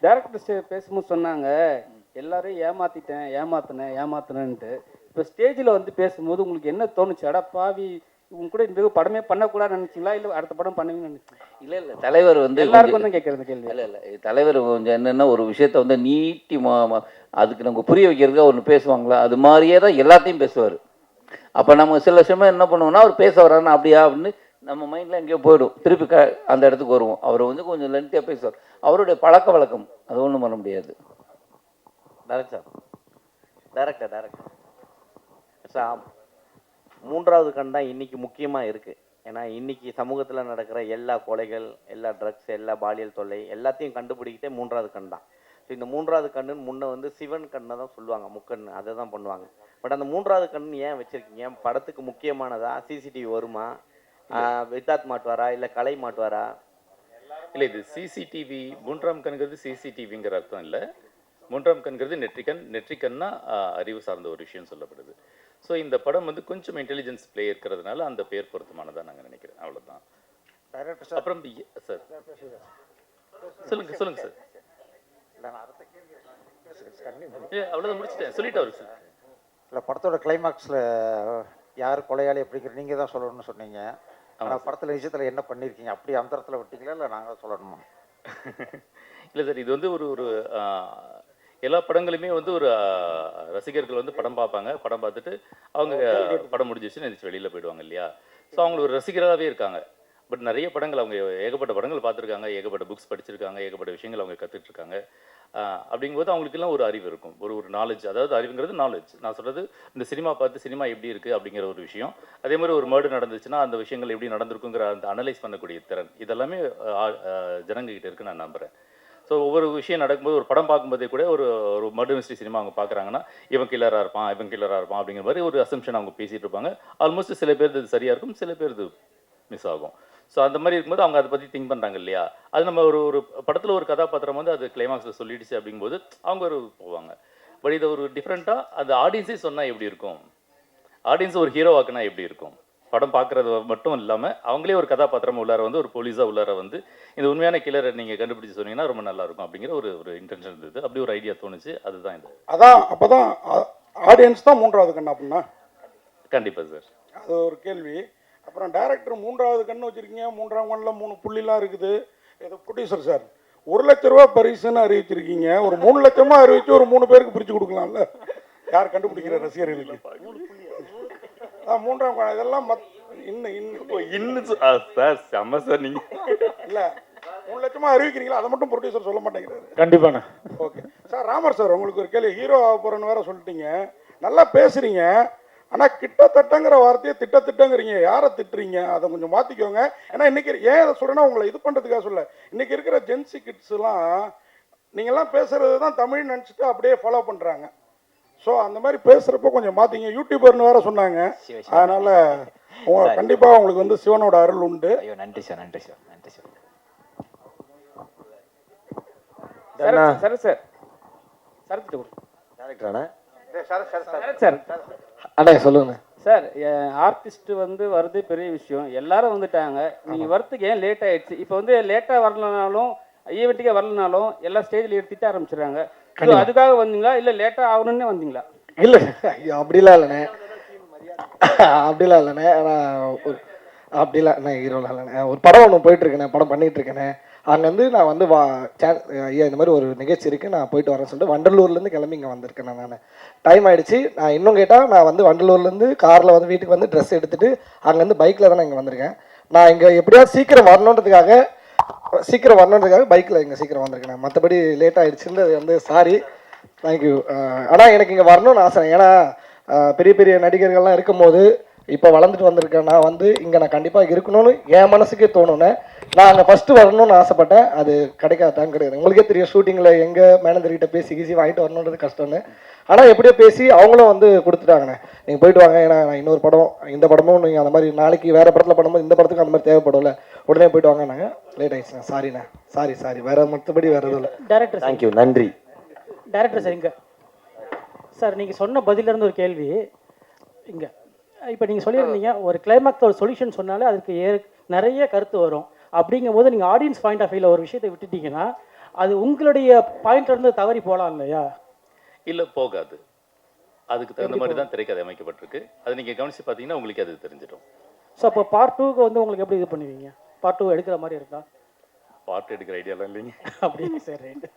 டேரக்டர் பேசும்போது சொன்னாங்க எல்லாரையும் ஏமாத்தினேன்ட்டு. இப்போ ஸ்டேஜில் வந்து பேசும்போது உங்களுக்கு என்ன தோணுச்சு? அடா பாவி, இவங்க கூட இந்த படமே பண்ணக்கூடாதுன்னு நினச்சிங்களா, இல்லை அடுத்த படம் பண்ணுவீங்கன்னு நினச்சிங்களா? இல்லை தலைவர் வந்து எல்லாருக்கும் தான் கேட்குறது கேள்வி. இல்லை தலைவர் கொஞ்சம் என்னென்னா ஒரு விஷயத்த வந்து நீட்டி அதுக்கு நம்ம புரிய வைக்கிறதுக்காக ஒன்று பேசுவாங்களா, அது மாதிரியே தான் எல்லாத்தையும் பேசுவார். அப்போ நம்ம சில சமயம் என்ன பண்ணுவோம்னா, அவர் பேச வர்றாருன்னா அப்படியா அப்படின்னு நம்ம மைண்டில் எங்கேயோ போயிடும், திருப்பி அந்த இடத்துக்கு வருவோம். அவர் வந்து கொஞ்சம் லென்த்தியாக பேசுவார், அவருடைய பழக்க வழக்கம், அது ஒன்றும் பண்ண முடியாது. டேரக்டர் சார், 3வது கண் தான் இன்றைக்கி முக்கியமாக இருக்குது. ஏன்னா இன்றைக்கி சமூகத்தில் நடக்கிற எல்லா கொலைகள், எல்லா ட்ரக்ஸ், எல்லா பாலியல் தொல்லை எல்லாத்தையும் கண்டுபிடிக்கிட்டே 3வது கண் தான். ஸோ இந்த 3வது கண்ணுன்னு முன்னே வந்து சிவன் கண்ணை தான் சொல்லுவாங்க, முக்கண், அதை தான் பண்ணுவாங்க. பட் அந்த 3வது கண் ஏன் வச்சுருக்கீங்க? படத்துக்கு முக்கியமானதா? சிசிடிவி வருமா? விதாத் மாட்டுவாரா, இல்லை கலை மாட்டுவாரா? இல்லை, இது சிசிடிவி 3ஆம் கண்கிறது சிசிடிவிங்கிற அர்த்தம் இல்லை. 3ஆம் கண்கிறது நெற்றிக்கன்னா அறிவு சார்ந்த ஒரு விஷயம் சொல்லப்படுது. ஸோ இந்த படம் வந்து கொஞ்சம் இன்டெலிஜென்ஸ் பிளே இருக்கிறதுனால அந்த பேர் பொருத்தமானதாக நாங்கள் நினைக்கிறேன், அவ்வளோதான். அப்புறம் சார் சொல்லுங்கள் சார். அவ்வளோதான், முடிச்சுட்டேன், சொல்லிட்டு அவரு சார். இல்லை, படத்தோட கிளைமாக்ஸில் யார் கொலையாளி அப்படிங்கிற நீங்கள் தான் சொல்லணும்னு சொன்னீங்க. ஆனால் படத்தில் விஷயத்தில் என்ன பண்ணியிருக்கீங்க? அப்படி அந்தரத்தில் விட்டீங்களா, இல்லை நாங்கள் சொல்லணுமா? இல்லை சார், இது வந்து ஒரு எல்லா படங்களுமே வந்து ஒரு ரசிகர்கள் வந்து படம் பார்ப்பாங்க, படம் பார்த்துட்டு அவங்க படம் முடிஞ்சிச்சுன்னு நினச்சி வெளியில் போயிடுவாங்க இல்லையா. ஸோ அவங்க ஒரு ரசிகராகவே இருக்காங்க. பட் நிறைய படங்கள் அவங்க ஏகப்பட்ட படங்கள் பார்த்துருக்காங்க, ஏகப்பட்ட புக்ஸ் படிச்சிருக்காங்க, ஏகப்பட்ட விஷயங்கள் அவங்க கற்றுட்ருக்காங்க. அப்படிங்கும்போது அவங்களுக்கெல்லாம் ஒரு அறிவு இருக்கும், ஒரு நாலேஜ். அதாவது அறிவுங்கிறது நாலேஜ். நான் சொல்கிறது இந்த சினிமா பார்த்து சினிமா எப்படி இருக்குது அப்படிங்கிற ஒரு விஷயம். அதே மாதிரி ஒரு மர்டர் நடந்துச்சுன்னா அந்த விஷயங்கள் எப்படி நடந்திருக்குங்கிற அந்த அனலைஸ் பண்ணக்கூடிய திறன், இதெல்லாமே ஜனங்ககிட்ட இருக்குன்னு நான் நம்புகிறேன். ஸோ ஒவ்வொரு விஷயம் நடக்கும்போது, ஒரு படம் பார்க்கும்போதே கூட ஒரு மர்டர் மிஸ்ட்ரி சினிமா அவங்க பார்க்குறாங்கன்னா இவன் கில்லராக இருப்பான் அப்படிங்கிற மாதிரி ஒரு அசம்ஷன் அவங்க பேசிகிட்டு இருப்பாங்க. ஆல்மோஸ்ட் சில பேர் இது சரியாக இருக்கும், சில பேர் இது மிஸ் ஆகும். ஸோ அந்த மாதிரி இருக்கும்போது அவங்க அதை பற்றி திங்க் பண்ணுறாங்க இல்லையா. அது நம்ம ஒரு படத்தில் ஒரு கதாபாத்திரம் வந்து அது கிளைமாக்ஸில் சொல்லிடுச்சு அப்படிங்கும்போது அவங்க போவாங்க. பட் இதை ஒரு டிஃப்ரெண்ட்டாக அந்த ஆடியன்ஸே சொன்னால் எப்படி இருக்கும், ஆடியன்ஸ் ஒரு ஹீரோவாக்குனா எப்படி இருக்கும், படம் பார்க்குறது மட்டும் இல்லாமல் அவங்களே ஒரு கதாபாத்திரம் உள்ளார வந்து ஒரு போலீஸாக உள்ளார வந்து இந்த உண்மையான கில்லரை நீங்கள் கண்டுபிடிச்சி சொன்னீங்கன்னா ரொம்ப நல்லாயிருக்கும் அப்படிங்கிற ஒரு இன்டென்ஷன் இருந்தது. அப்படி ஒரு ஐடியா தோணுச்சு, அதுதான் இது. அதான் அப்போ தான் ஆடியன்ஸ் தான் 3வது கண் அப்படின்னா? கண்டிப்பாக சார், அது ஒரு கேள்வி. அப்புறம் டைரக்டர் 3வது கண்ணு வச்சுருக்கீங்க, 3ஆம் கண்ணில் 3 புள்ளிலாம் இருக்குது. இது ப்ரொடியூசர் சார் ரூபா பரிசுன்னு அறிவிச்சிருக்கீங்க. ஒரு 3 லட்சமா அறிவிச்சு ஒரு 3 பேருக்கு பிரிச்சு கொடுக்கலாம்ல. யார் கண்டுபிடிக்கிற ரசிகர்களுக்கு? 3ஆம் இதெல்லாம் இன்னும் சார் செம்ம சார் நீங்க இல்ல 3 லட்சமா அறிவிக்கிறீங்களா? அதை மட்டும் ப்ரொடியூசர் சொல்ல மாட்டேங்கிறாரு. கண்டிப்பாண்ணா. Okay sir. ராமர் சார், உங்களுக்கு ஒரு கேள்வி. ஹீரோ ஆக போறேன்னு வேற சொல்லிட்டீங்க. நல்லா பேசுறீங்க, ஆனா கிட்டத்தட்டங்கிற வார்த்தையை திட்டங்கிறீங்க. யாரை திட்டுறீங்க? அதை கொஞ்சம் மாத்திக்கோங்க. ஏன்னா இன்னைக்கு ஏன் அதை சொல்றேன்னா, உங்களை இது பண்றதுக்காக சொல்ல. இன்னைக்கு இருக்கிற ஜென்சி கிட்ஸ் எல்லாம் நீங்கெல்லாம் பேசுறது தான் தமிழ் நினைச்சிட்டு அப்படியே ஃபாலோ பண்றாங்க. ஸோ அந்த மாதிரி பேசுறப்போ கொஞ்சம் மாத்திங்க. யூடியூபர்னு வேற சொன்னாங்க. அதனால கண்டிப்பா உங்களுக்கு வந்து சிவனோட அருள் உண்டு. ஐயோ நன்றி சார், நன்றி சார், நன்றி சார். சார் சார் அண்ணா சொல்லுங்க சார். ஆர்டிஸ்ட் வந்து வரது பெரிய விஷயம். எல்லாரும் வந்துட்டாங்க. நீங்கள் வரத்துக்கு ஏன் லேட் ஆயிடுச்சு? இப்போ வந்து லேட்டாக வரலனாலும் ஈவெண்ட்டுக்கே வரலனாலும் எல்லா ஸ்டேஜில் திட்ட ஆரம்பிச்சிடுறாங்க. அதுக்காக வந்தீங்களா இல்லை லேட்டாக ஆகணும்னே வந்தீங்களா? இல்லை ஐயோ அப்படிலாம் இல்லைண்ணே, அப்படிலாம் இல்லைண்ணே. அப்படிலாம் நான் ஹீரோலாம் இல்லைண்ணே. ஒரு படம் ஒன்று போயிட்டுருக்கேண்ணே, படம் பண்ணிகிட்டு இருக்கேண்ணே. அங்கேருந்து நான் வந்து ஐயா இந்த மாதிரி ஒரு நிகழ்ச்சி இருக்குது, நான் போயிட்டு வரேன்னு சொல்லிட்டு வண்டலூர்லேருந்து கிளம்பி இங்கே வந்திருக்கேன். நான் டைம் ஆகிடுச்சு. நான் இன்னும் கேட்டால் நான் வந்து வண்டலூர்லேருந்து காரில் வந்து வீட்டுக்கு வந்து ட்ரெஸ் எடுத்துகிட்டு அங்கேருந்து பைக்கில் தான் நான் இங்கே வந்திருக்கேன். நான் இங்கே எப்படியாவது சீக்கிரம் வரணுன்றதுக்காக பைக்கில் இங்கே சீக்கிரம் வந்திருக்கேன். மற்றபடி லேட் ஆகிடுச்சுன்றது வந்து சாரி, தேங்க்யூ. ஆனால் எனக்கு இங்கே வரணும்னு ஆசை. ஏன்னா பெரிய பெரிய நடிகர்கள்லாம் இருக்கும்போது இப்போ வளர்ந்துட்டு வந்திருக்கேன். நான் வந்து இங்கே நான் கண்டிப்பாக இருக்கணும்னு என் மனசுக்கே தோணுன்னு நான் அங்கே ஃபஸ்ட்டு வரணும்னு ஆசைப்பட்டேன். அது கிடைக்காதான் கிடையாது. உங்களுக்கே தெரியும், ஷூட்டிங்கில் எங்கள் மேனேஜர்கிட்ட பேசி கீசி வாங்கிட்டு வரணுன்றது கஷ்டம்னு. ஆனால் எப்படியோ பேசி அவங்களும் வந்து கொடுத்துட்டாங்கண்ணே, நீங்கள் போயிட்டு வாங்க. ஏன்னா நான் இன்னொரு படம், இந்த படமும் நீங்கள் அந்த மாதிரி நாளைக்கு வேறு படத்தில் பண்ணும்போது இந்த படத்துக்கு அந்த மாதிரி தேவைப்படும்ல, உடனே போயிட்டு வாங்க. நாங்கள் லேட் ஆகிடுச்சுண்ணே, சாரிண்ணே, சாரி வேறு மற்றபடி வேறு எதுவும் இல்லை. டேரக்டர் தேங்க்யூ, நன்றி. டேரக்டர் சார், இங்கே சார் நீங்கள் சொன்ன பதிலிருந்து ஒரு கேள்வி. இங்கே இப்போ நீங்கள் சொல்லியிருந்தீங்க ஒரு கிளைமாக்ஸ் ஒரு சொல்யூஷன் சொன்னாலே அதுக்கு நிறைய கருத்து வரும். அப்படிங்கும் போது நீங்கள் ஆடியன்ஸ் பாயிண்ட் ஆஃப் வியூவில் ஒரு விஷயத்தை விட்டுட்டீங்கன்னா அது உங்களுடைய பாயிண்ட்லேருந்து தவறி போகலாம் இல்லையா? இல்லை, போகாது. அதுக்கு தகுந்த மாதிரி தான் திரைக்கதை அமைக்கப்பட்டிருக்கு. அது நீங்கள் கவனித்து பார்த்தீங்கன்னா உங்களுக்கு அது தெரிஞ்சிடும். ஸோ அப்போ பார்ட் 2க்கு வந்து உங்களுக்கு எப்படி இது பண்ணுவீங்க? பார்ட் 2 எடுக்கிற மாதிரி இருக்கா? பார்ட் எடுக்கிற ஐடியாலாம் இல்லைங்க. அப்படிங்க சார், ரைட்டு.